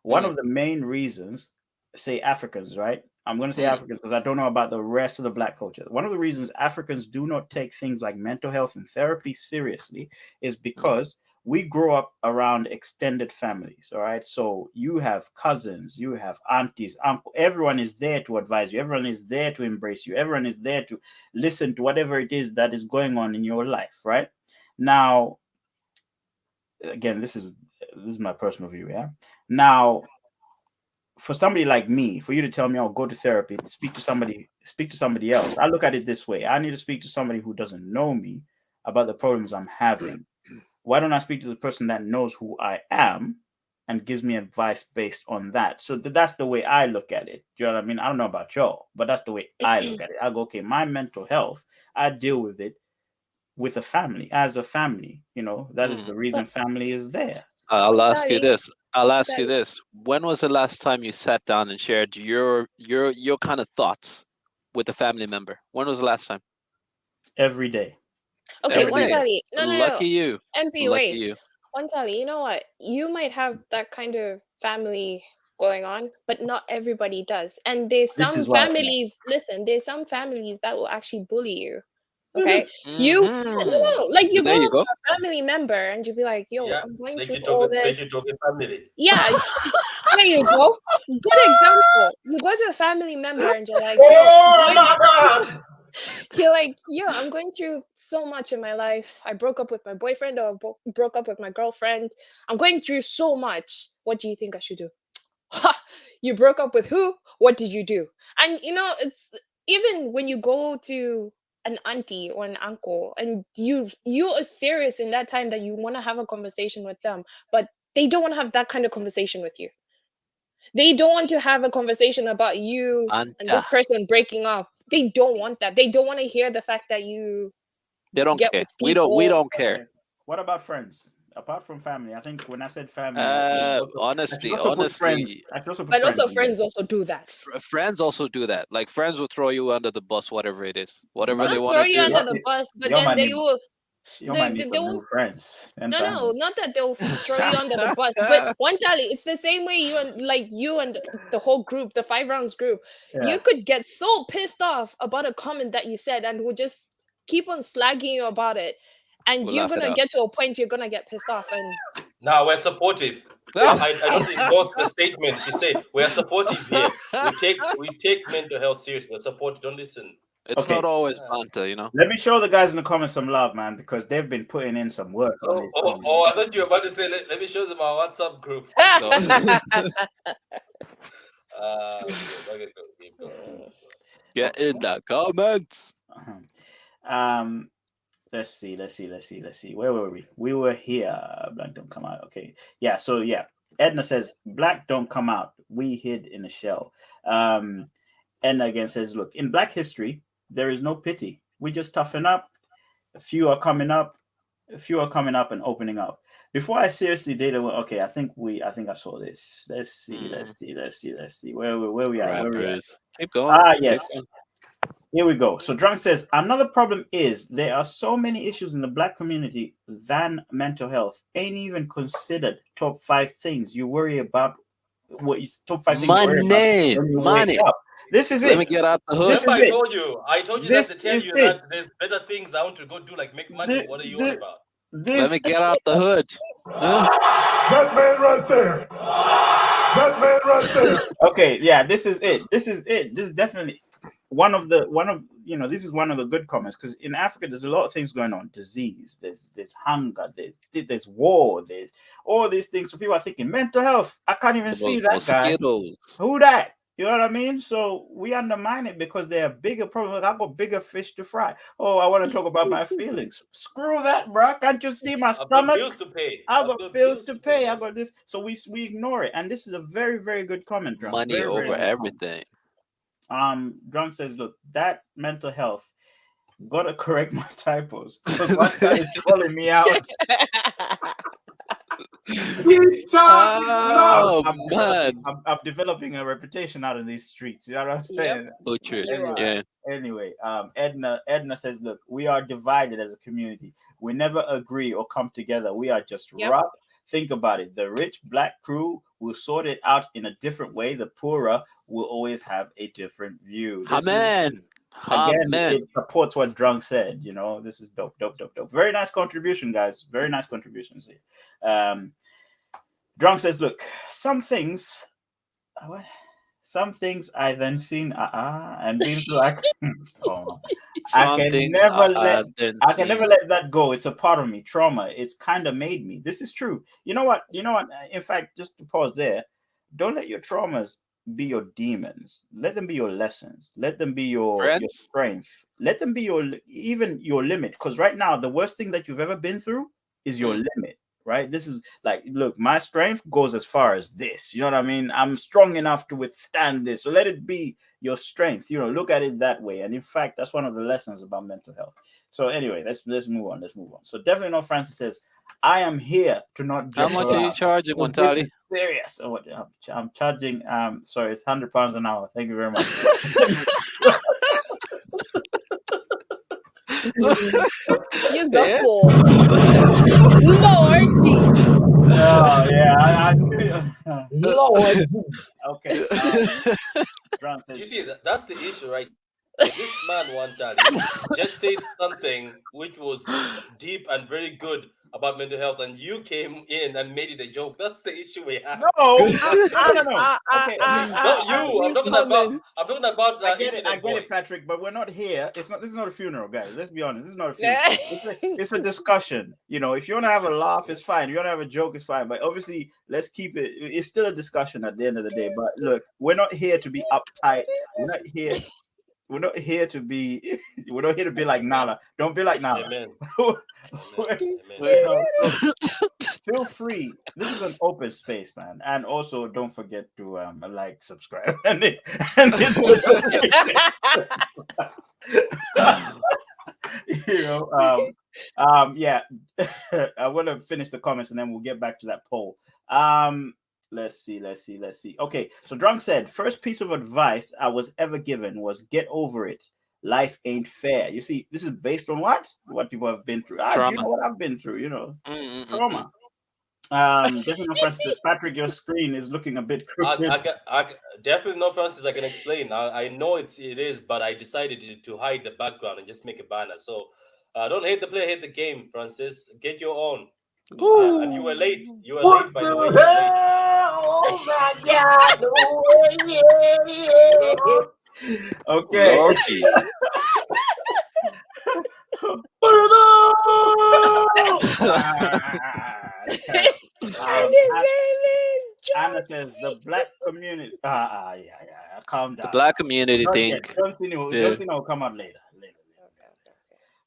One Mm, of the main reasons, say Africans, right? I'm gonna say mm, Africans because I don't know about the rest of the black culture. One of the reasons Africans do not take things like mental health and therapy seriously is mm, because we grow up around extended families. All right, so you have cousins, you have aunties, uncle. Everyone is there to advise you. Everyone is there to embrace you. Everyone is there to listen to whatever it is that is going on in your life. Right now, again, this is my personal view. Yeah. Now, for somebody like me, for you to tell me, "I'll go to therapy," speak to somebody else. I look at it this way: I need to speak to somebody who doesn't know me about the problems I'm having. Why don't I speak to the person that knows who I am and gives me advice based on that? So that's the way I look at it. Do you know what I mean? I don't know about y'all, but that's the way I look at it. I go, okay, my mental health, I deal with it with a family, as a family. That is mm. the reason But family is there. I'll ask you Montali, this. I'll ask you Montali, this. When was the last time you sat down and shared your kind of thoughts with a family member? When was the last time? Every day. okay, Every Every day. day. Montali, no, no, no, Lucky you. MP, Lucky wait, you. Montali, you know what? You might have that kind of family going on, but not everybody does. And there's This some is why. families, listen, there's some families that will actually bully you. Okay, no, Hmm. no, like you There go you up to go. a family member and you be like, "Yo, Yeah. I'm going Like through you all talking like this." you talking family. Yeah, there you go. Good example. You go to a family member and you're like, "Yo, Oh my God! you're like, yo, I'm going through so much in my life. I broke up with my boyfriend or broke up with my girlfriend. I'm going through so much. What do you think I should do?" Ha! You broke up with who? What did you do? And it's even when you go to an auntie or an uncle and you are serious in that time that you want to have a conversation with them, but they don't want to have that kind of conversation with you. They don't want to have a conversation about you and Anta. this person breaking up. They don't want that. They don't want to hear the fact that you They don't get care. with We people. don't care. Okay. What about friends? Apart from family, I think when I said family, I should Honestly, also put friends. honestly, I should also put But friends also in there. friends also do that. friends also do that. Like friends will throw you under the bus, whatever it is, whatever But they Not want throw to you do. under you, the bus, but you then might they need will you might need they some won't. new friends and No, no, family. not that they'll throw you under the bus, but one tally, it's the same way you and the whole group, the 5 rounds group, Yeah. you could get so pissed off about a comment that you said and will just keep on slagging you about it, and We'll you're laugh it gonna out. get to a point you're gonna get pissed off, and Now we're supportive. I don't endorse the statement. She said we are supportive here. We take mental health seriously. We're supportive. Don't listen. It's Okay. not always banter, you know. Let me show the guys in the comments some love, man, because they've been putting in some work on this. I thought you were about to say, let me show them our WhatsApp group. So, Okay, keep going. get in the comments. Let's see. Where were we? We were here. Black don't come out. Okay. Yeah. So yeah, Edna says black don't come out. We hid in a shell. Edna again says, look, in Black history, there is no pity. We just toughen up. A few are coming up and opening up. Before I seriously dated, okay, I think I saw this. Let's see. Where we at? Rappers. Keep going. Yes. Here we go. So Drunk says, another problem is there are so many issues in the Black community than mental health. Ain't even considered top 5 things you worry about. What is top 5 things you worry about when you wake up. This is Let it. me get out the hood. Remember, I told you This that to tell is you it. that there's better things I want to go do, like make money. What are you on about? Let me get out the hood. That man right there. That man right there. Okay, yeah, this is it. This is definitely one of this is one of the good comments, because in Africa there's a lot of things going on. Disease, there's hunger, there's war, there's all these things. So people are thinking mental health. I can't even see that mosquitoes. guy. Who that? You know what I mean? So we undermine it because there are bigger problems. Like, I got bigger fish to fry. Oh, I want to talk about my feelings. Screw that, bro. Can't you see my stomach? I've got bills to pay. I've got bills to pay. I got this. So we ignore it. And this is a very, very good comment, Drunk. Money very, over very everything. Drunk says, look, that mental health, gotta correct my typos. Because one guy is calling me out. I'm developing a reputation out in these streets. You know what I'm saying? Butcher. Anyway, Edna says, look, we are divided as a community. We never agree or come together. We are just rough. Think about it. The rich Black crew will sort it out in a different way. The poorer will always have a different view. Again, it supports what Drunk said. You know, this is dope. Very nice contribution, guys. Very nice contributions here. Drunk says, look, some things I then seen and been through. I can never let that go. It's a part of me. Trauma. It's kind of made me. This is true. You know what? In fact, just to pause there, don't let your traumas be your demons. Let them be your lessons. Let them be your strength. Let them be your limit. Because right now, the worst thing that you've ever been through is your limit. Right? This is like, look, my strength goes as far as this. You know what I mean? I'm strong enough to withstand this. So let it be your strength. You know, look at it that way. And in fact, that's one of the lessons about mental health. So anyway, let's move on. So definitely not Francis says, I am here to not joke. How much are you charging, Montali? Serious. I'm charging sorry, it's £100 an hour. Thank you very much. Lord Jesus. Oh yeah, Lord. Okay. You see, that's the issue, right? This man one time just said something which was deep and very good about mental health, and you came in and made it a joke. That's the issue we have. No. Okay. Not you. I'm talking about. I get it, Patrick. But we're not here. This is not a funeral, guys. Let's be honest. This is not a funeral. It's a discussion. You know, if you want to have a laugh, it's fine. If you want to have a joke, it's fine. But obviously, let's keep it. It's still a discussion at the end of the day. But look, we're not here to be uptight. We're not here to be. We're not here to be like Nala. Don't be like Nala. Amen. Feel free. This is an open space, man. And also, don't forget to like, subscribe, and you know, yeah. I want to finish the comments and then we'll get back to that poll. Let's see. Okay, so Drunk said, first piece of advice I was ever given was get over it. Life ain't fair. You see, this is based on what people have been through. Do you know what I've been through? You know, trauma. Definitely not Francis. Patrick, your screen is looking a bit crooked. I definitely not Francis. I can explain. I know it is, but I decided to hide the background and just make a banner. So don't hate the player, hate the game, Francis. Get your own. And you were late. You were late, by the way. You were late. Oh my God! Oh, yeah. Okay. Lord Jesus. It's terrible. And his Anna, name is Anna John says C. the black community. Yeah. Calm The down. black community Not think. yet. John Cena will come out later. Okay.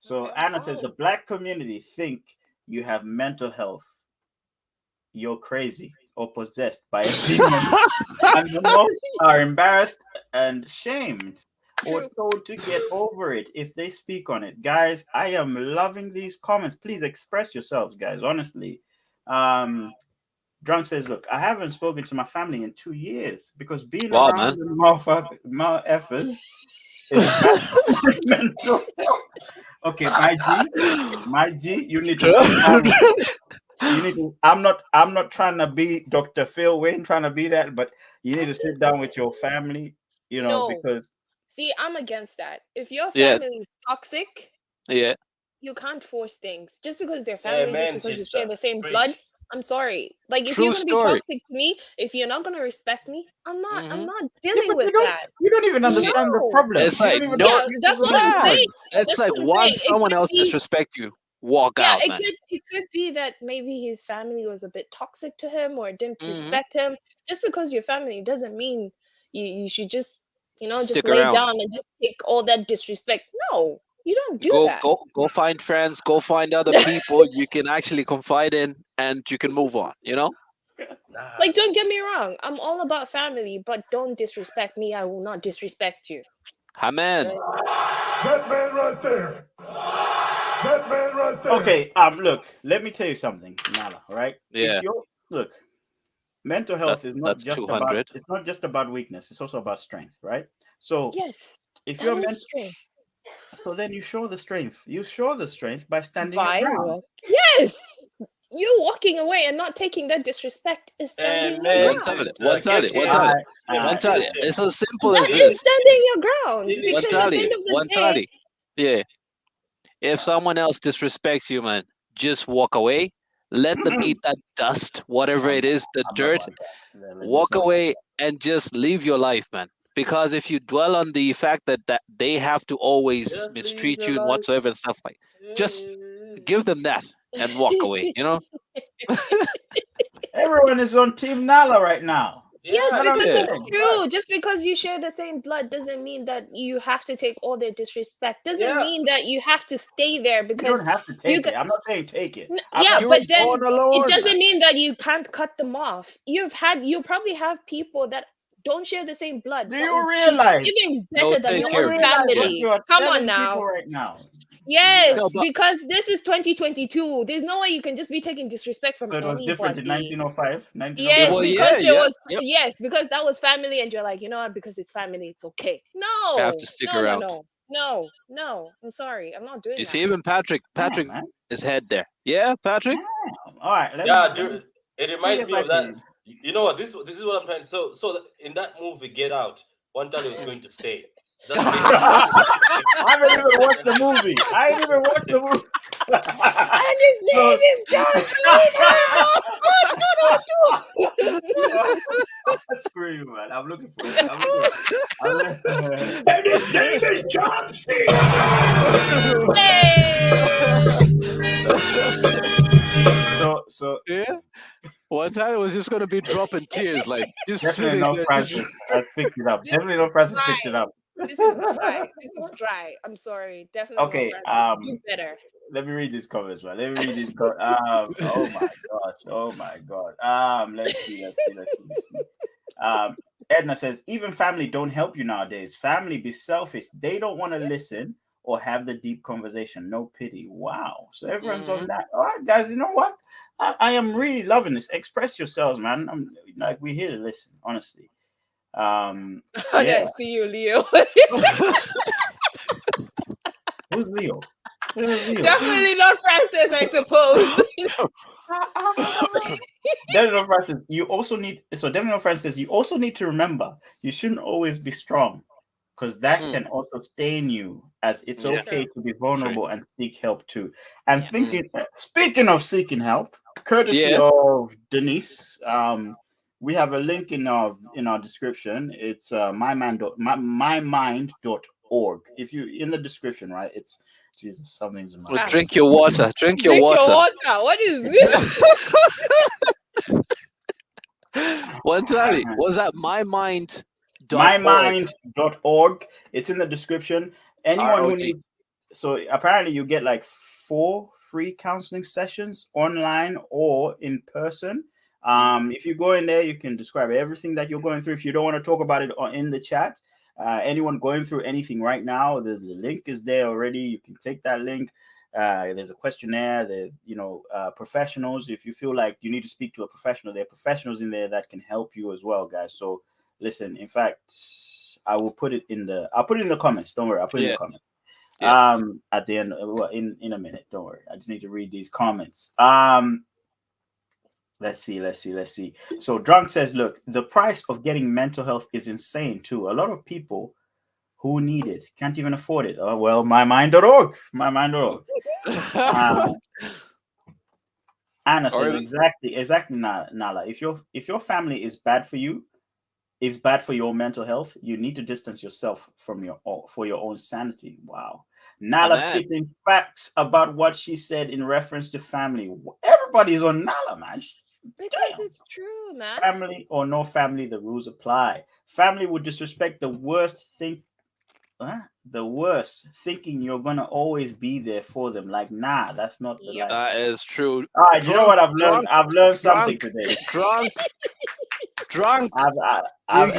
So Okay, Anna says fine. the black community think you have mental health, you're crazy or possessed by a demon, and the most are embarrassed and shamed or True. told to get over it if they speak on it. Guys, I am loving these comments. Please express yourselves, guys. Honestly, Drunk says, "Look, I haven't spoken to my family in 2 years because being Wow, around man. the mouth effers is bad for my mental health." Okay, my G, you need to sit down with you need to I'm not trying to be Dr. Phil Wayne trying to be that, but you need I'm to sit just down with your family, no. because See, I'm against that. If your Yeah, family is toxic, yeah. you can't force things just because they're family, just Amen, because you sister. share the same blood. Preach. I'm sorry. Like if you're True gonna be story. toxic to me, if you're not gonna respect me, I'm Hmm. not yeah, dealing but with that. you don't even See, understand the No. problem. it's You like don't even know no. Yeah, what you that's what I'm Listen, saying. it's That's like what I'm saying. once someone else disrespect you, walk Yeah, out, man. it could be that maybe his family was a bit toxic to him or didn't Hmm. respect him. Just because your family doesn't mean you should just just Stick lay around. down and just take all that disrespect. No, you don't do Go, that. go, go find friends. Go find other people you can actually confide in, and you can move on. You know. Nah. Like, don't get me wrong, I'm all about family, but don't disrespect me. I will not disrespect you. Amen. That man right there. That man right there. Okay, look, let me tell you something, Nala, all right? Yeah, If you're look, mental health is not that's just about 200. it's not just about weakness, it's also about strength, right? So Yes, if that you're is meant strength. so then you show the strength. You show the strength by standing your By ground. walk. Yes, you walking away and not taking that disrespect is standing your Amen, One ground. sided. sister. One Get sided. One him. sided. Alright, Get One him. alright, sided. Finish alright. him. It's as simple That as is this. standing your ground Finish One because him. at the sided. end of the One day, sided. Yeah. If someone else disrespects you, man, just walk away. Let them eat that dust, whatever it is, the I'm not dirt. like that. It's Walk not like away and just live your life, man. Because if you dwell on the fact that they have to always Just live mistreat your you and life. whatsoever and stuff like, just give Yeah. them that and walk away. You know? everyone is on Team Nala right now. yes, That's Yeah, what I'm because Yeah. it's saying. true. Just because you share the same blood doesn't mean that you have to take all their disrespect. Doesn't yeah. mean that you have to stay there You because don't have to you take got it. I'm not saying take it. I'm yeah, not You but were saying then born it alone, man. doesn't mean that you can't cut them off. You probably have people that don't share the same blood do but you will treat realize? even No, better than Do take your you care own of you. realize Yeah. what family. you are Come on telling people now. right now? Yes, No, but because this is 2022. There's no way you can just be taking disrespect from So it was different in anybody. 1905, Yes, well, 1905. because yeah, there yeah, was yep. because that was family, and you're like, you know what, because it's family, it's okay. I have to No, stick no, no, around. no, no, no. I'm sorry, I'm not doing You that. see, even Patrick, Damn, Patrick man. is head there. Yeah, Patrick. Damn. All right, Yeah, let me it see reminds if me I of that. can. You know what? This is what I'm trying to. In that movie, Get Out, one time he was Mhm. going to stay. That's basically. I haven't even watched the movie. I ain't even watched the movie. And his So, name is John Cena. screw you, man. I'm looking for it. I'm looking. And his name is John Cena. So Yeah. One time it was just gonna be dropping tears, like just definitely sitting no there. Francis has picked it up. This Definitely is no Francis picked it dry. up. This is dry. This is dry. I'm sorry. Definitely no Okay, Francis. Do better. let me read these comments, man. Let me read these comments. Oh my gosh. Oh my god. Let's see. Edna says, even family don't help you nowadays. Family be selfish. They don't want to listen or have the deep conversation. No pity. Wow. So everyone's on Mhm. that. All right, guys. You know what? I am really loving this. Express yourselves, man. I'm like we're here to listen. Honestly. Okay, Yeah. see you, Leo. Who's Leo? Who's Leo? Definitely not Francis, I suppose. Devin Francis, you also need Devin Francis, you also need to remember you shouldn't always be strong because that Mm, can also stain you as it's yeah, okay True. to be true. vulnerable and seek help too. And Yeah. Mm. speaking of seeking help, courtesy Yeah. of Denise. We have a link in our description. It's mymind.org. If you in the description, right? It's Jesus. Something's in my Well, Ah. voice. drink your water. Drink your Drink your water. water. What is this? One tally. Was that mymind.org? mymind.org. It's in the description. Anyone who ROG. needs, so apparently you get like 4 free counseling sessions online or in person. If you go in there, you can describe everything that you're going through. If you don't want to talk about it in the chat, anyone going through anything right now, the link is there already. You can take that link. There's a questionnaire. Professionals. If you feel like you need to speak to a professional, there are professionals in there that can help you as well, guys. So listen. In fact, I'll put it in the comments. Don't worry, I'll put it in the comments. Yeah. At the end, well, in a minute. Don't worry. I just need to read these comments. Let's see. So Drunk says, look, the price of getting mental health is insane too. A lot of people who need it can't even afford it. Oh, well, mymind.org. Mymind.org. Anna says, exactly, Nala. If your family is bad for you, is bad for your mental health, you need to distance yourself from for your own sanity. Wow. Nala spitting facts about what she said in reference to family. Everybody's on Nala, man. Because it's true, man. Family or no family, the rules apply. Family would disrespect the worst, thinking you're gonna always be there for them. Like, nah, that's not the life. That is true. All right, you know what I've learned? I've learned something today. Drunk. I've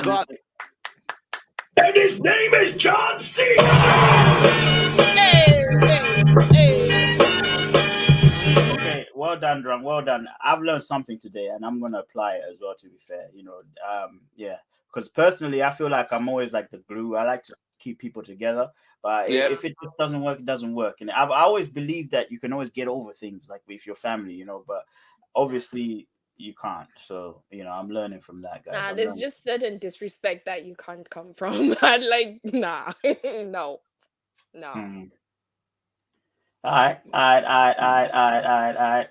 And his name is John C. Hey. Okay, well done, Drunk. Well done. I've learned something today, and I'm gonna apply it as well. To be fair, because personally, I feel like I'm always like the glue. I like to keep people together, but if it just doesn't work, it doesn't work. And I always believe that you can always get over things, like with your family, but obviously you can't. So I'm learning from that, guys. Nah, there's just certain disrespect that you can't come from. Like, nah, no. All right.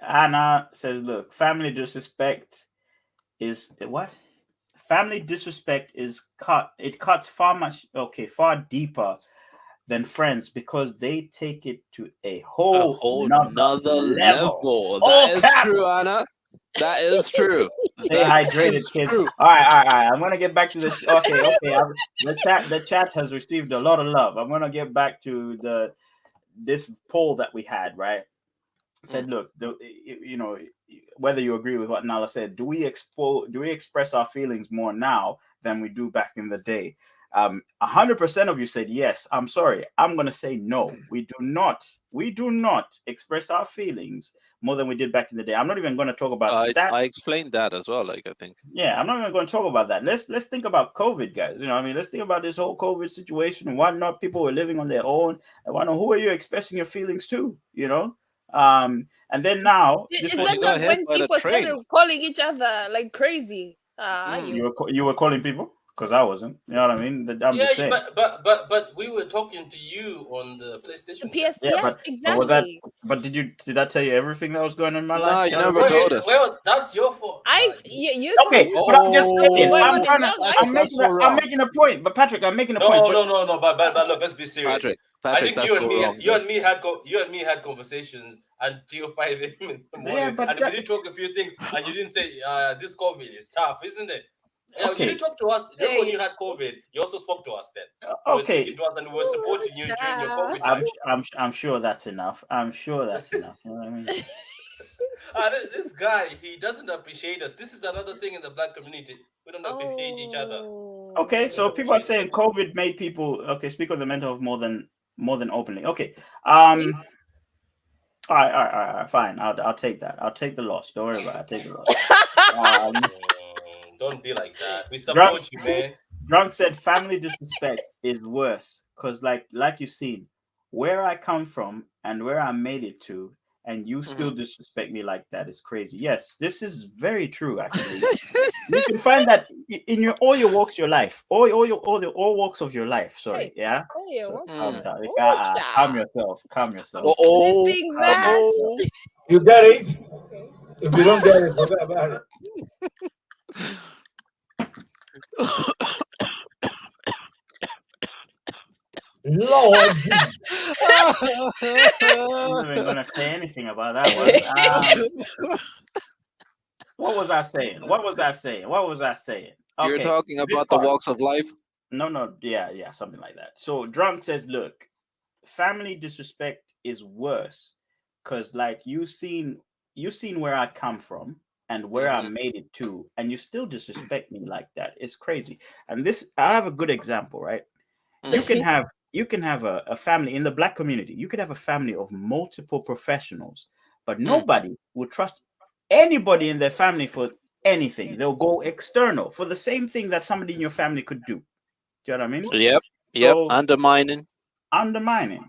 Anna says, look, family disrespect is what? Family disrespect is cuts far deeper than friends because they take it to a whole nother level. That is true, Anna. That is true. Stay hydrated, kids. All right. I'm gonna get back to this. Okay. The chat has received a lot of love. I'm gonna get back to this poll that we had, right? Said, look, whether you agree with what Nala said, do we express our feelings more now than we do back in the day? 100% of you said yes. I'm sorry. I'm going to say no. We do not express our feelings more than we did back in the day. I'm not even going to talk about stats. I explained that as well. Like, I think. Yeah, I'm not even going to talk about that. Let's think about COVID, guys. Let's think about this whole COVID situation and whatnot. People were living on their own. I want to know, who are you expressing your feelings to? And then now, is that not when people started calling each other like crazy? You were calling people? Because I wasn't. You know what I mean? I'm just saying. But we were talking to you on the PlayStation. Exactly. But did I tell you everything that was going on in my life? No, you never told us. Well, that's your fault. You okay, but I'm just saying. I'm making a point. But Patrick, I'm making a point. No. But look, let's be serious. Patrick, I think you and me had conversations until 5 a.m. in the morning, and we did talk a few things, and you didn't say this COVID is tough, isn't it? Yeah, okay. You didn't talk to us. When you had COVID, you also spoke to us then. You were speaking to us, and we were supporting you during your COVID time. I'm sure that's enough. You know what I mean? This guy, he doesn't appreciate us. This is another thing in the black community. We don't appreciate each other. Okay, so people are saying COVID made people speak of the mental health more than openly. Okay. All right, fine. I'll take that. I'll take the loss. Don't worry about it. I'll take the loss. Don't be like that. We support you, man. Drunk said family disrespect is worse because like you've seen, where I come from and where I made it to, and you still disrespect me like that is crazy. Yes, this is very true. Actually, you can find that in all your walks of your life, all walks of your life. Sorry, yeah. Calm yourself. You got it. If you don't get it, forget about it. Lord Jesus. I'm not even gonna say anything about that one. What was I saying? What was I saying? You're Okay, talking this about the part. walks of life. No, yeah, something like that. So drunk says, look, family disrespect is worse because like you seen where I come from and where I Mhm. made it to, and you still disrespect me like that. It's crazy. And this I have a good example, right? You can have a family in the black community, you could have a family of multiple professionals, but Mm. nobody will trust anybody in their family for anything. They'll go external for the same thing that somebody in your family could do. Do you know what I mean? Yep. So Undermining. undermining,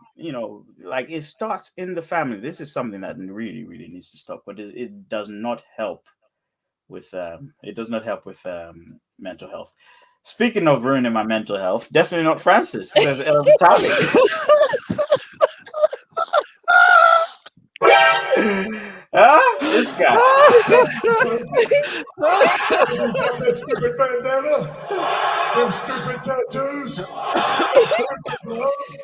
like it starts in the family. This is something that really, really needs to stop. But it does not help with mental health. Speaking of ruining my mental health, definitely not Francis. Says Tali. This guy. You got that stupid bandana, them stupid tattoos, stupid gloves.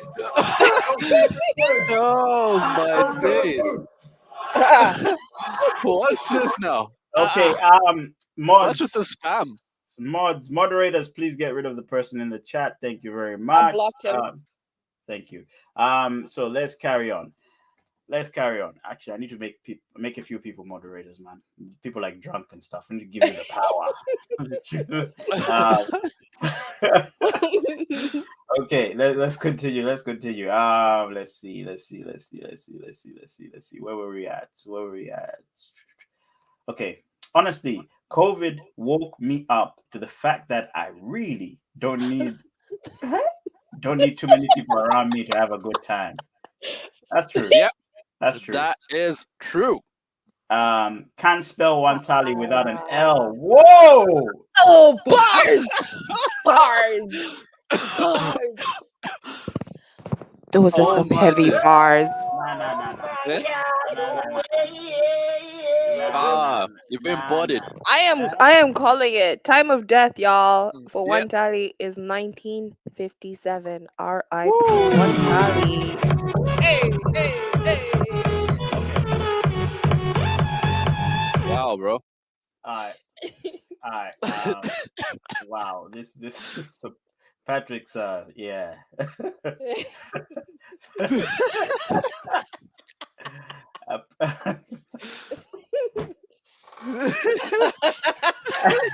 Oh my Don't do days! it. What's this now? Okay, What's with the mods, spam? moderators, please get rid of the person in the chat. Thank you very I much. blocked him. Thank you. So let's carry on. Actually, I need to make a few people moderators, man. People like drunk and stuff. I need to give you the power. Okay, let's continue. Let's continue. Let's see. Where were we at? Okay. Honestly, COVID woke me up to the fact that I really don't need too many people around me to have a good time. That's true. Yep, That's true. that is true. Can't spell one tally without an L. Whoa! Oh, bars! Bars! Those are Oh some my heavy God. bars. Nah. Eh? You've been Nah. bodied. I am calling it. Time of death, y'all, for Yep. one tally is 1957. R.I.P. One tally. Hey! Wow, bro. All right. Wow. This so Patrick's yeah.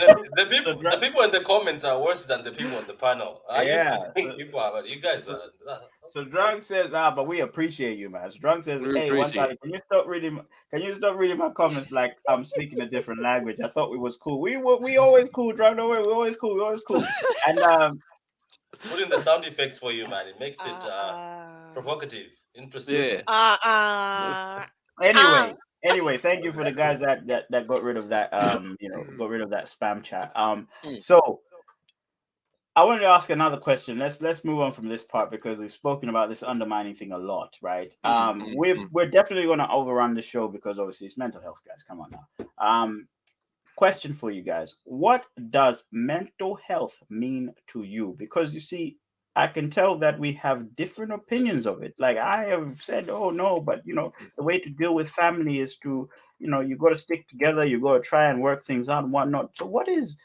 The people in the comments are worse than the people on the panel. I used Yeah, to think people are, but you guys are. So Drunk says, but we appreciate you, man. So Drunk says, We hey, one appreciate time, can you stop reading my comments like I'm speaking a different language? I thought we was cool. We always cool, Drunk. Don't worry, we always cool. And Let's put in the sound effects for you, man. It makes it provocative, interesting. Yeah. Anyway, thank you for the guys that got rid of that got rid of that spam chat. Mm. So I wanted to ask another question. Let's move on from this part because we've spoken about this undermining thing a lot, right? We're definitely going to overrun the show because obviously it's mental health, guys. Come on now. Question for you guys: what does mental health mean to you? Because you see, I can tell that we have different opinions of it. Like I have said, oh no, but the way to deal with family is to, you got to stick together. You got to try and work things out and whatnot. So what does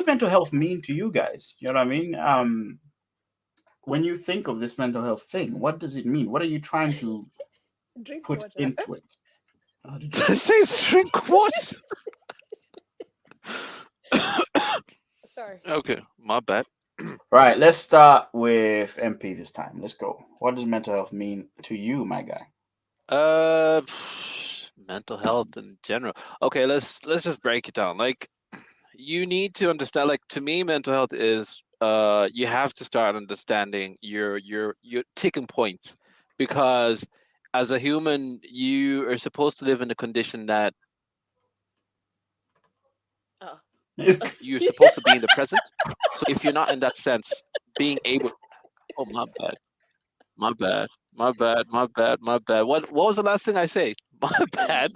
mental health mean to you guys? You know what I mean? When you think of this mental health thing, what does it mean? What are you trying to Drink put water. into it? Says drink what? Sorry. Okay, my bad. Right, let's start with MP this time. Let's go. What does mental health mean to you, my guy? Mental health in general. Okay, let's just break it down. Like, you need to understand. Like, to me, mental health is you have to start understanding your ticking points, because as a human, you are supposed to live in a condition that you're supposed to be in the present. So if you're not in that sense, being able, oh my bad. What was the last thing I say? My bad.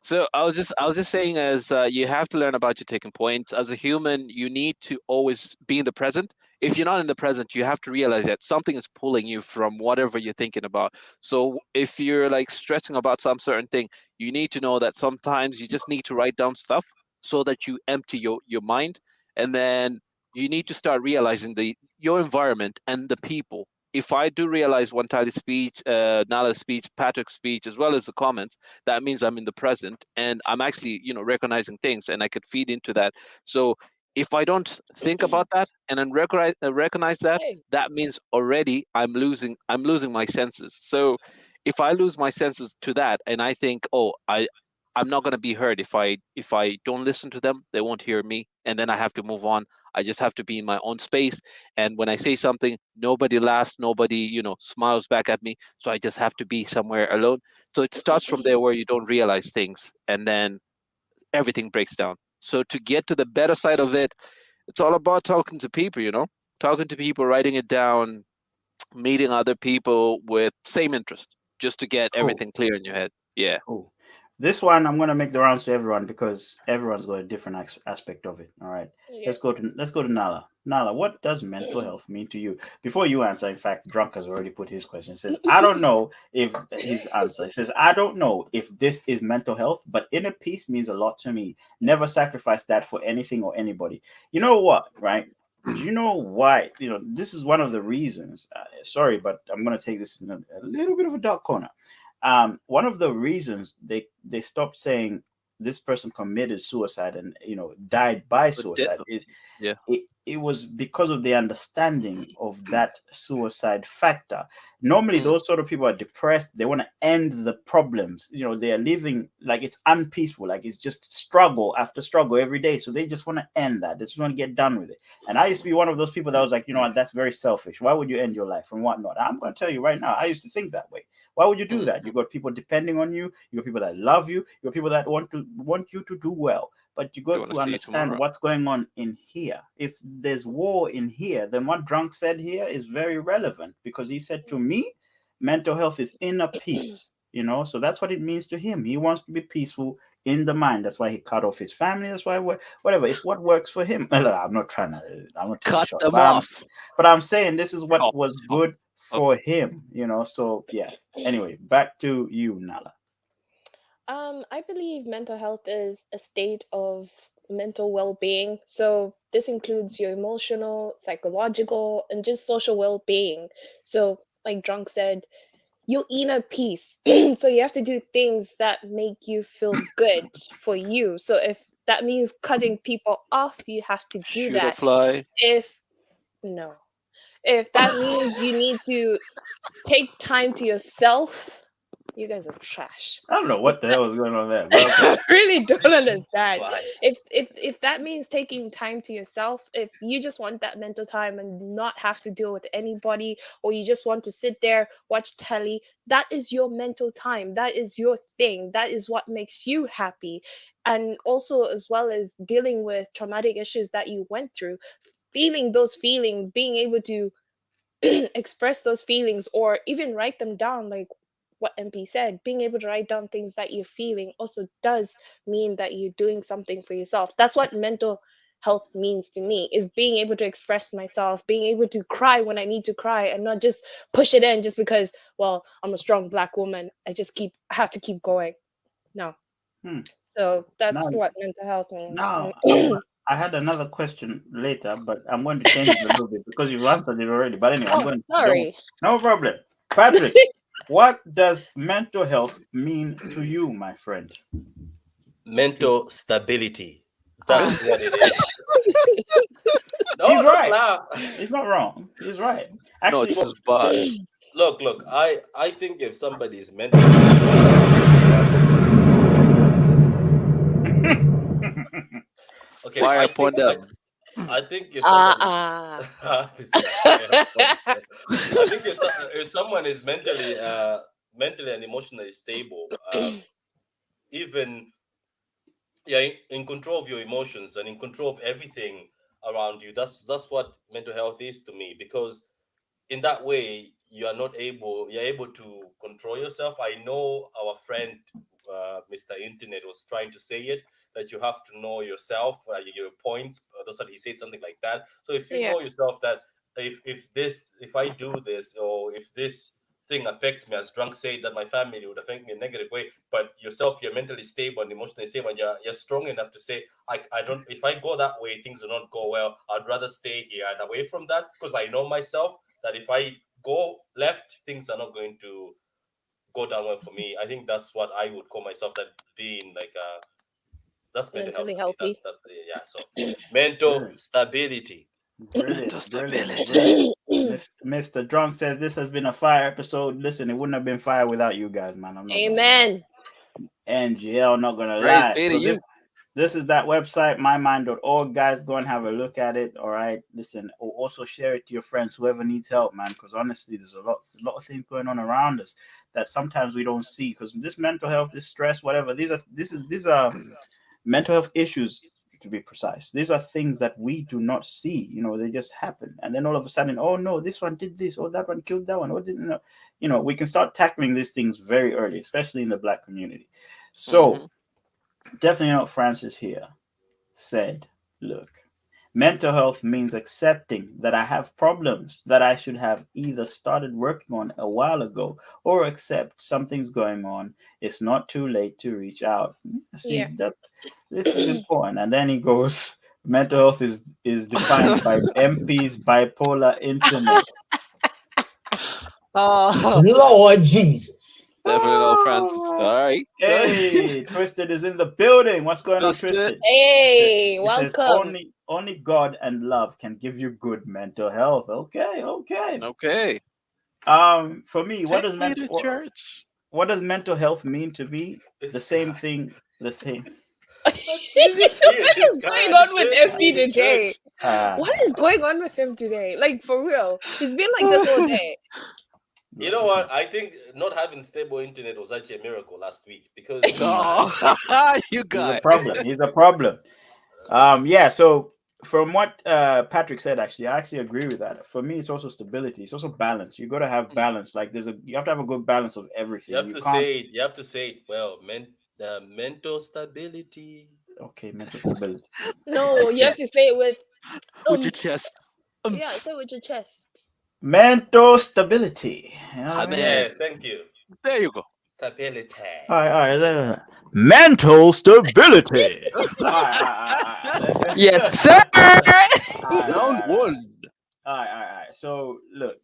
So I was just saying, as you have to learn about your taking points. As a human, you need to always be in the present. If you're not in the present, you have to realize that something is pulling you from whatever you're thinking about. So if you're like stressing about some certain thing, you need to know that sometimes you just need to write down stuff so that you empty your mind, and then you need to start realizing the your environment and the people. If I do realize one Tyler's speech, Nala's speech, Patrick's speech, as well as the comments, that means I'm in the present and I'm actually, recognizing things, and I could feed into that. So if I don't think about that and then recognize that, Hey. that means already I'm losing my senses. So if I lose my senses to that, and I think, oh, I'm not going to be heard if I don't listen to them, they won't hear me, and then I have to move on. I just have to be in my own space, and when I say something, nobody laughs, nobody smiles back at me, so I just have to be somewhere alone. So it starts from there where you don't realize things, and then everything breaks down. So to get to the better side of it, it's all about talking to people, talking to people, writing it down, meeting other people with same interest, just to get Cool. everything clear in your head. Yeah. Cool. This one I'm gonna make the rounds to everyone because everyone's got a different aspect of it. All right. Yeah. Let's go to Nala. Nala, what does mental health mean to you? Before you answer, in fact, Drunk has already put his question. He says, I don't know if his answer. He says, I don't know if this is mental health, but inner peace means a lot to me. Never sacrifice that for anything or anybody. You know what, right? Do you know why? This is one of the reasons. Sorry, but I'm going to take this in a little bit of a dark corner. One of the reasons they stopped saying this person committed suicide and died by But de- suicide is yeah. it was because of the understanding of that suicide factor. Normally Mm, those sort of people are depressed, they want to end the problems, they are living like it's unpeaceful, like it's just struggle after struggle every day, so they just want to end that, they just want to get done with it. And I used to be one of those people that was like, what, that's very selfish, why would you end your life and whatnot. I'm going to tell you right now, I used to think that way. Why would you do mm, that? You got people depending on you. You got people that love you. You got people that want you to do well. But you don't got want to to see you understand tomorrow. what's going on in here. If there's war in here, then what Drunk said here is very relevant because he said to me, mental health is inner peace. So that's what it means to him. He wants to be peaceful in the mind. That's why he cut off his family. That's why whatever. It's what works for him. I'm not trying to. I'm not taking Cut shots, them but I'm off. but I'm saying this is what Chop, was chop. good Okay. for him. So yeah. Anyway, back to you, Nala. I believe mental health is a state of mental well-being. So this includes your emotional, psychological, and just social well-being. So, like Drunk said, your inner peace. So you have to do things that make you feel good for you. So if that means cutting people off, you have to do Shoot or that. fly. If no, if that means you need to take time to yourself, you guys are trash. I don't know If what the that hell is going on there, but okay. I really don't understand. Why? If that means taking time to yourself, if you just want that mental time and not have to deal with anybody, or you just want to sit there, watch telly, that is your mental time. That is your thing. That is what makes you happy. And also, as well as dealing with traumatic issues that you went through, feeling those feelings, being able to express those feelings or even write them down, like what MP said, being able to write down things that you're feeling also does mean that you're doing something for yourself. That's what mental health means to me, is being able to express myself, being able to cry when I need to cry and not just push it in just because, well, I'm a strong black woman, I have to keep going. No. Hmm. So that's Now, what mental health means. now I had another question later, but I'm going to change it a little bit because you've answered it already. But anyway, I'm Oh, going to don't. sorry. No problem. Patrick, what does mental health mean to you, my friend? Mental stability. Ah. That's what it is. No, He's don't right. laugh. He's not wrong. He's right. No, Actually, it's Look, his butt. look. I think if somebody is mentally okay, Fire upon them. I think if somebody Ah. this guy, I think if someone is mentally and emotionally stable, even yeah, in control of your emotions and in control of everything around you. That's what mental health is to me, because in that way you're able to control yourself. I know our friend Mr. Internet was trying to say it, that you have to know yourself, your points. That's what he said, something like that. So if you Yeah. know yourself that if I do this, or if this thing affects me, as Drunk said, that my family would affect me in a negative way, but yourself, you're mentally stable and emotionally stable, and you're strong enough to say, I don't, if I go that way, things will not go well. I'd rather stay here and away from that, because I know myself that if I go left, things are not going to go down well for me. I think that's what I would call myself, that being like that's mental health Mentally for me. healthy. That's yeah. So mental Brilliant. stability. Brilliant, Just brilliant, ability. brilliant. Mr. Drunk says this has been a fire episode. Listen, it wouldn't have been fire without you guys, man. I'm not gonna lie. Amen. And GL, not gonna Praise lie. be to So you. this is that website, mymind.org. Guys, go and have a look at it. All right. Listen, also share it to your friends, whoever needs help, man. Because honestly, there's a lot of things going on around us that sometimes we don't see. Because this mental health, this stress, whatever, these are mental health issues, to be precise. These are things that we do not see. They just happen, and then all of a sudden, oh no, this one did this, or that one killed that one, or didn't. We can start tackling these things very early, especially in the Black community. So definitely not Francis here said, look, mental health means accepting that I have problems that I should have either started working on a while ago, or accept something's going on. It's not too late to reach out. See, Yeah. that this is important. And then he goes, mental health is defined by MP's bipolar internet. Lord Jesus. Definitely no Francis. All right. Hey, Twisted is in the building. What's going on, Twisted? Hey, It says welcome. only God and love can give you good mental health. Okay. Okay. For me, what Take me to church. what does mental health mean to me? The This same guy. thing. The same. What is going on with MP today? Uh, What is going on with him today? Like, for real. He's been like this all day. You know what? I think not having stable internet was actually a miracle last week, because Oh, you He's a guy. problem. He's a problem. Yeah. So from what Patrick said, actually, I actually agree with that. For me, it's also stability. It's also balance. You got to have balance. Like you have to have a good balance of everything. you have to say it well, mental stability. Okay, mental stability. No, you have to say it with With your chest. yeah, say it with your chest. Mental stability. You know what I mean? Yes, thank you. There you go. Stability. All right. Mental stability. All right. Yes, sir. Round one. All right. So look,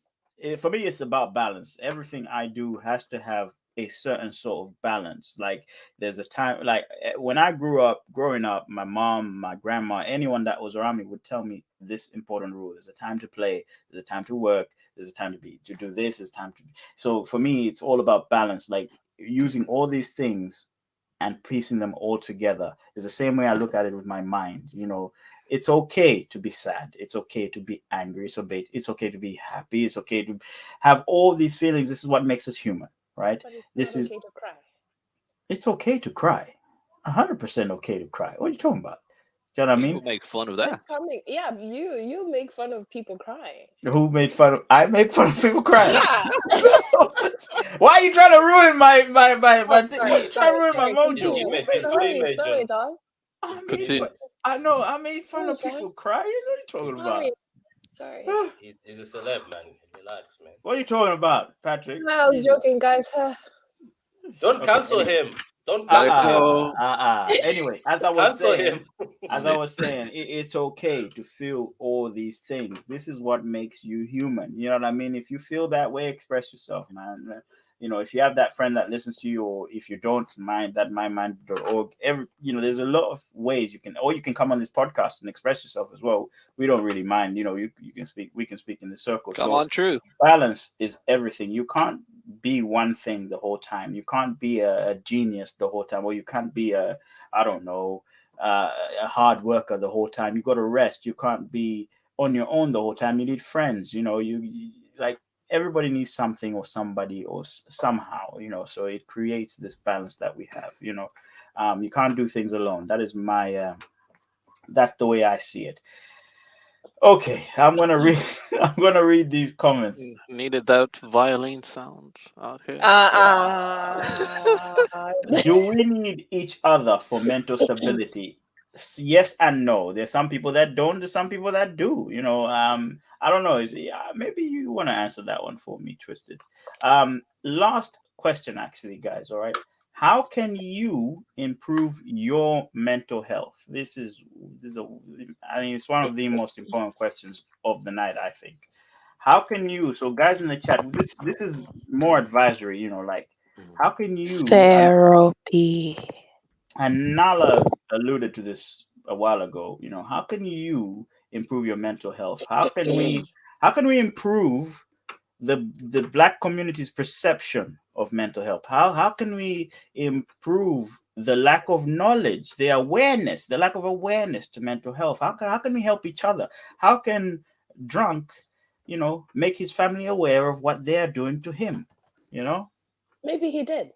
for me, it's about balance. Everything I do has to have a certain sort of balance. Like there's a time, like when I growing up, my mom, my grandma, anyone that was around me would tell me this important rule: there's a time to play, there's a time to work, there's a time to do this, there's time to. So for me, it's all about balance. Like using all these things and piecing them all together is the same way I look at it with my mind. It's okay to be sad. It's okay to be angry. It's okay to be happy. It's okay to have all these feelings. This is what makes us human, right? But it's This not is. okay to cry. It's okay to cry. 100% okay to cry. What are you talking about? Do you know what I People mean? make fun of It's that. coming. Yeah, you make fun of people crying. Who made fun of? I make fun of people crying. Yeah. Why are you trying to ruin my Sorry, trying to ruin my mojo? continue. Image, his Sorry, image, sorry, and- dog. Continue. I know. I made fun Sorry, of people crying. What are you talking Sorry. about? Sorry. He's a celeb, man. Relax, man. What are you talking about, Patrick? No, I was joking, guys. Don't Okay, cancel anyway. him. Don't Let it cancel him. go. Anyway, as I was Cancel saying, him. it's okay to feel all these things. This is what makes you human. You know what I mean? If you feel that way, express yourself, man. If you have that friend that listens to you, or if you don't mind, that mymind.org. There's a lot of ways you can come on this podcast and express yourself as well. We don't really mind. You can speak. We can speak in the circle. Come on, true. Balance is everything. You can't be one thing the whole time. You can't be a genius the whole time, or you can't be a hard worker the whole time. You got to rest. You can't be on your own the whole time. You need friends. You like everybody needs something or somebody or somehow. So it creates this balance that we have. You can't do things alone. That is that's the way I see it. Okay, I'm gonna read these comments. Needed that violin sound out here. God. Do we need each other for mental stability? Yes and no. There's some people that don't. There's some people that do. I don't know. Maybe you want to answer that one for me, Twisted. Last question, actually, guys. All right. How can you improve your mental health? I think it's one of the most important questions of the night, I think. How can you? So, guys in the chat, this is more advisory. Like how can you? Therapy. And Nala alluded to this a while ago. How can you improve your mental health? How can we improve the black community's perception of mental health? How can we improve the lack of knowledge, the lack of awareness to mental health? How can we help each other? How can drunk, make his family aware of what they are doing to him? Maybe he did.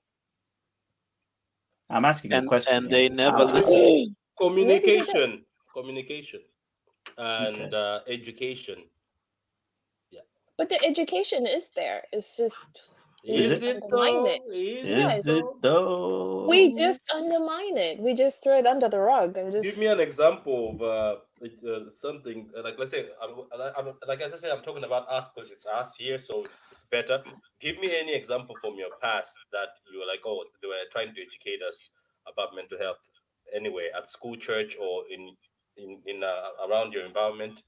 I'm asking a question. And they never How- listen. Maybe he did. Communication, and education. But the education is there. It's just we Is just it? undermine it. Is Yeah, Is it though? we just undermine it. We just throw it under the rug and just Give me an example of something like, let's say, like as I said, I'm talking about us because it's us here, so it's better. Give me any example from your past that you were like, oh, they were trying to educate us about mental health anyway, at school, church, or in around your environment.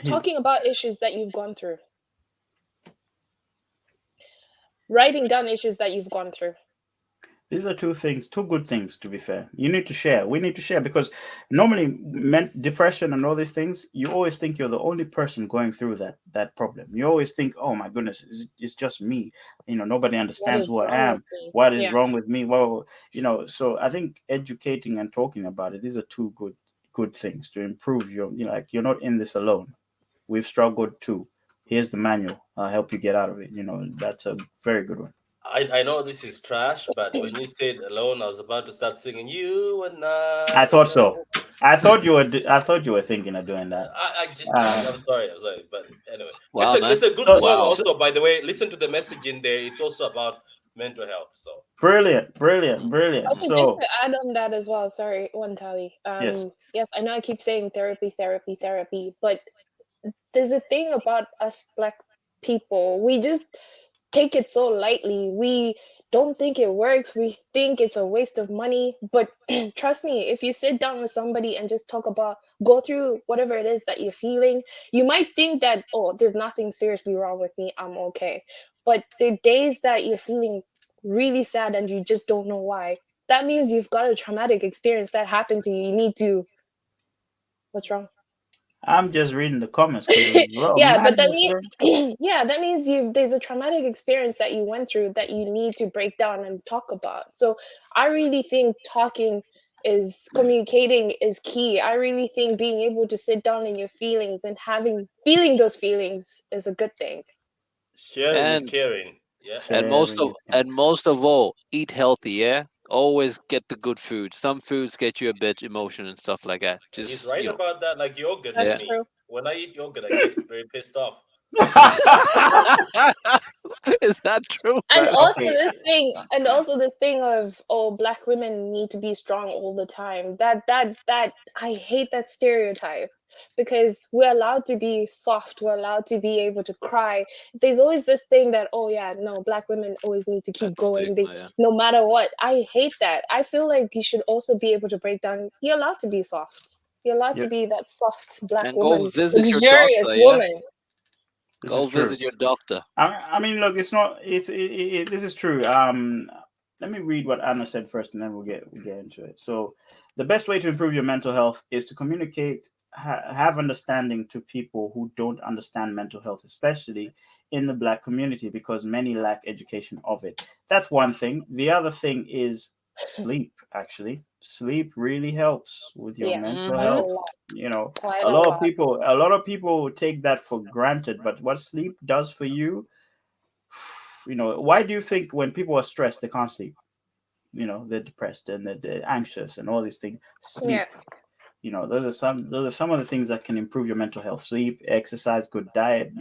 talking about issues that you've gone through. Writing down issues that you've gone through. These are two good things, to be fair. You need to share. We need to share because normally depression and all these things, you always think you're the only person going through that problem. You always think, oh my goodness, it's just me. Nobody understands is who I wrong am. with me? What is Yeah. wrong with me? Well, so I think educating and talking about it, these are two good things to improve your, like you're not in this alone. We've struggled too. Here's the manual. I'll help you get out of it. That's a very good one. I know this is trash, but when you said alone, I was about to start singing "You and I thought so. I thought you were thinking of doing that. I'm sorry, but anyway, Wow, man. it's a good So- song. Wow. Also, by the way, listen to the message in there. It's also about mental health. So Brilliant. Also, just So to add on that as well, sorry, one tally. Yes. Yes, I know I keep saying therapy, but there's a thing about us Black people. We just take it so lightly. We don't think it works. We think it's a waste of money. But trust me, if you sit down with somebody and just go through whatever it is that you're feeling, you might think that, oh, there's nothing seriously wrong with me. I'm okay. But the days that you're feeling really sad and you just don't know why, that means you've got a traumatic experience that happened to you. You need to. What's wrong? I'm just reading the comments because Yeah, but that means that means there's a traumatic experience that you went through that you need to break down and talk about. So I really think communicating is key. I really think being able to sit down in your feelings and feeling those feelings is a good thing. sharing is And caring. Yeah. and most of all, eat healthy. Yeah, always get the good food. Some foods get you a bit emotional and stuff like that. He's Just right about that. Like yogurt for That's me. true. When I eat yogurt, I get very pissed off. Is that true, And man? also Okay. this thing of, oh, Black women need to be strong all the time. That I hate that stereotype, because we're allowed to be soft, we're allowed to be able to cry. There's always this thing that, oh yeah, no, Black women always need to keep That going, stigma, yeah. no matter what. I hate that. I feel like you should also be able to break down. You're allowed to be soft. You're allowed Yeah. to be that soft Black And go woman, visit your luxurious doctor, yeah? woman. This Go is true. visit your doctor. I mean, look, it's not. This is true. Let me read what Anna said first, and then we'll get into it. So, the best way to improve your mental health is to communicate, have understanding to people who don't understand mental health, especially in the Black community, because many lack education of it. That's one thing. The other thing is sleep. Actually, sleep really helps with your Yeah, mental quite a health. lot. Quite A lot of people take that for granted, but what sleep does for you, why do you think when people are stressed they can't sleep? They're depressed and they're anxious and all these things. Sleep. Yeah. Those are some of the things that can improve your mental health. Sleep, exercise, good diet.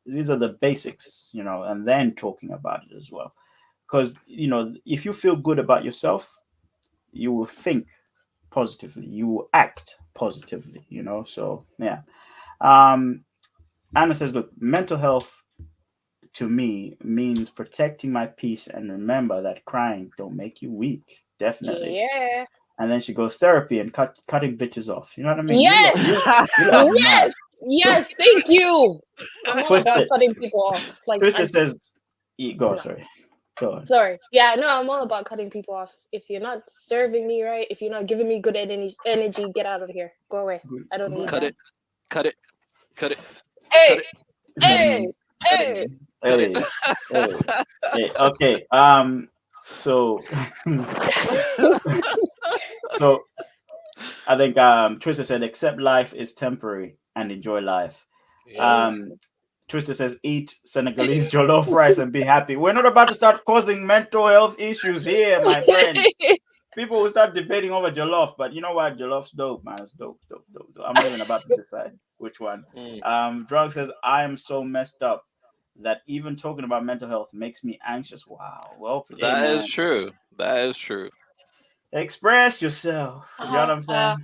These are the basics. And then talking about it as well, because if you feel good about yourself, you will think positively, you will act positively. So yeah. Anna says, look, mental health to me means protecting my peace, and remember that crying don't make you weak. Definitely. Yeah. And then she goes, therapy and cutting bitches off. You know what I mean? Yes. You lot are mad. Yes. Thank you. I'm all about Twisted, cutting people off. Like, Twisted says, go, Yeah. sorry. Go on. Sorry. Yeah, no, I'm all about cutting people off. If you're not serving me right, if you're not giving me good energy, get out of here. Go away. I don't need Cut that. it. Cut it. Cut it. Hey, Cut it. hey, Cut hey. it. Cut it. Hey, okay. So so I think Twister said, accept life is temporary and enjoy life. Yeah. Twister says, eat Senegalese jollof rice and be happy. We're not about to start causing mental health issues here, my friend. People will start debating over jollof, but you know what? Jolloff's dope, man. It's dope. I'm not even about to decide which one. Drug says, I am so messed up that even talking about mental health makes me anxious. Wow. Well, That man. is true. That is true. Express yourself. You know what I'm saying?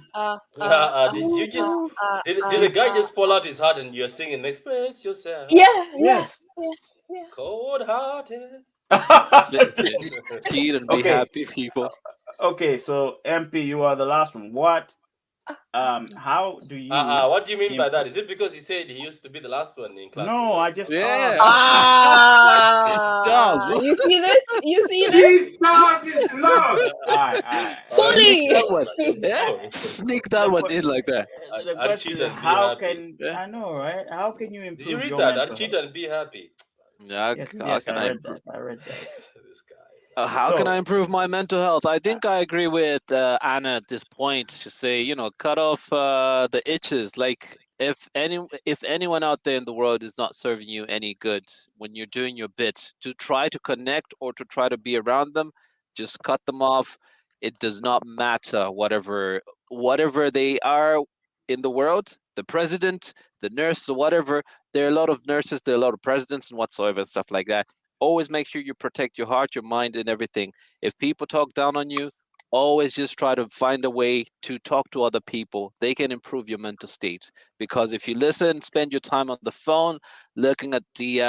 Did you just did a guy just pull out his heart and you're singing "Express Yourself"? Yes. Cold hearted. Cheat and be Okay. happy, people. Okay, so MP, you are the last one. What? How do you? What do you mean by that? Is it because he said he used to be the last one in class? No, I just Yeah. You see this? You see this? Jesus is love. Alright. Bully. That one. Yeah. Sneak that one in like that. The I'll question cheat is, and be how happy. can I know, right? How can you improve Did you read your that? mental I'll cheat health? and be happy. Yeah, Yes, I read that. This guy. how can So- I improve my mental health? I think I agree with Anna at this point. To say, cut off the itches. Like if anyone out there in the world is not serving you any good when you're doing your bit to try to connect or to try to be around them, just cut them off. It does not matter whatever they are in the world, the president, the nurse, or whatever. There are a lot of nurses, there are a lot of presidents and whatsoever and stuff like that. Always make sure you protect your heart, your mind, and everything. If people talk down on you, always just try to find a way to talk to other people. They can improve your mental state. Because if you listen, spend your time on the phone, looking at the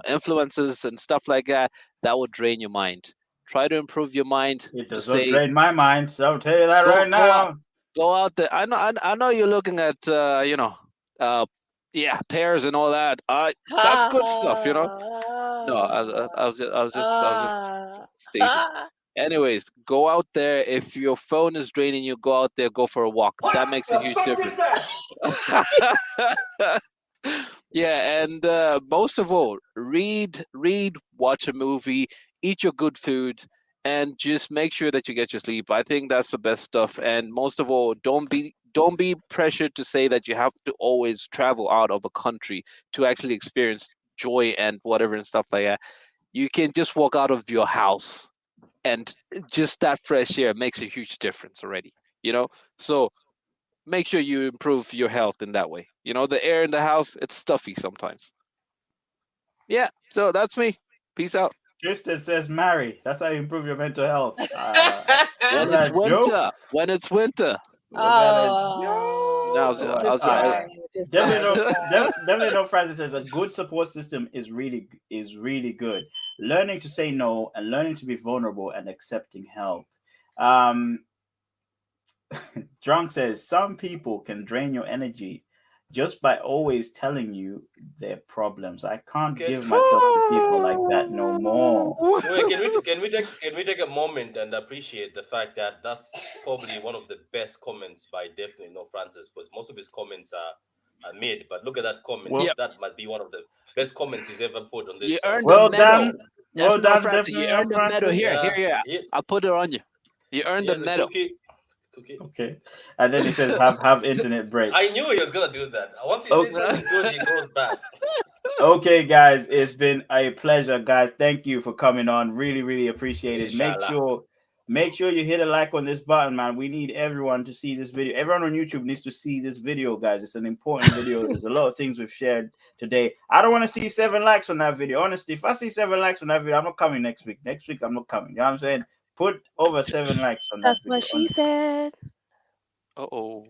influences and stuff like that, that will drain your mind. Try to improve your mind. It To does not say, drain my mind. So I'll tell you that right now. go out there. I know you're looking at pears and all that. That's good stuff. No, I was just stating. Anyways, go out there. If your phone is draining you, go out there, go for a walk. That makes a huge difference. Yeah, and most of all, read, watch a movie, eat your good food, and just make sure that you get your sleep. I think that's the best stuff. And most of all, don't be pressured to say that you have to always travel out of a country to actually experience joy and whatever and stuff like that. You can just walk out of your house, and just that fresh air makes a huge difference already. So make sure you improve your health in that way. The air in the house, it's stuffy sometimes. Yeah, so that's me. Peace out. Tristan says marry. That's how you improve your mental health. When Was it's that a joke? winter. When it's winter. Was that a No, joke? Definitely no. Francis says a good support system is really good. Learning to say no and learning to be vulnerable and accepting help. Drunk says some people can drain your energy just by always telling you their problems. I can't give myself to people like that no more. Wait, can we take a moment and appreciate the fact that that's probably one of the best comments by definitely no Francis, because most of his comments are made. But look at that comment. Well- That might be one of the best comments he's ever put on this. You earned Well the medal. done. Well Definitely done, Francis. You definitely earned the medal. Francis. Here. I'll put it on you. You earned the medal. Cookie. Okay. And then he says have internet break. I knew he was gonna do that. Once he says something good, he goes back. Okay, guys, it's been a pleasure, guys. Thank you for coming on. Really, really appreciate it. Make Inshallah. sure make sure you hit a like on this button, man. We need everyone to see this video. Everyone on YouTube needs to see this video, guys. It's an important video. There's a lot of things we've shared today. I don't want to see 7 likes on that video. Honestly, if I see 7 likes on that video, I'm not coming next week. Next week, I'm not coming. You know what I'm saying? Put over 7 likes on That's that video. what she said. Uh-oh.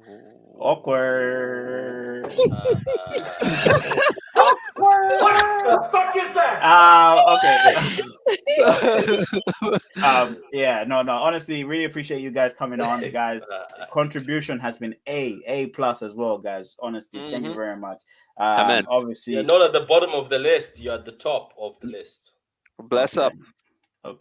Awkward. What the fuck is that? Okay. Yeah, no. Honestly, really appreciate you guys coming on, guys. Contribution has been A plus as well, guys. Honestly, thank you very much. Amen. Obviously, You're not at the bottom of the list. You're at the top of the list. Bless up.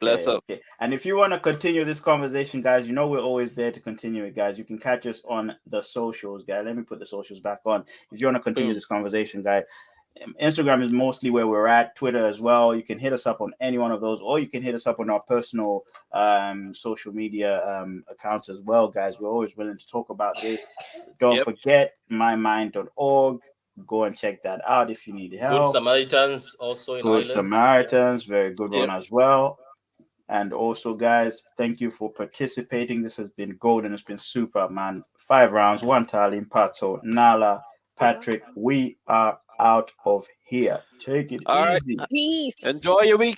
Bless up. Okay. And if you want to continue this conversation, guys, you know we're always there to continue it, guys. You can catch us on the socials, guys. Let me put the socials back on. If you want to continue this conversation, guys, Instagram is mostly where we're at. Twitter as well. You can hit us up on any one of those, or you can hit us up on our personal social media accounts as well, guys. We're always willing to talk about this. Don't forget mymind.org. Go and check that out if you need help. Good Samaritans also in Good Ireland. Samaritans, very good one as well. And also, guys, thank you for participating. This has been golden. It's been super, man. 5 rounds, 1 tally, Pato, Nala, Patrick. We are out of here. Take it easy. Peace. Enjoy your weekend.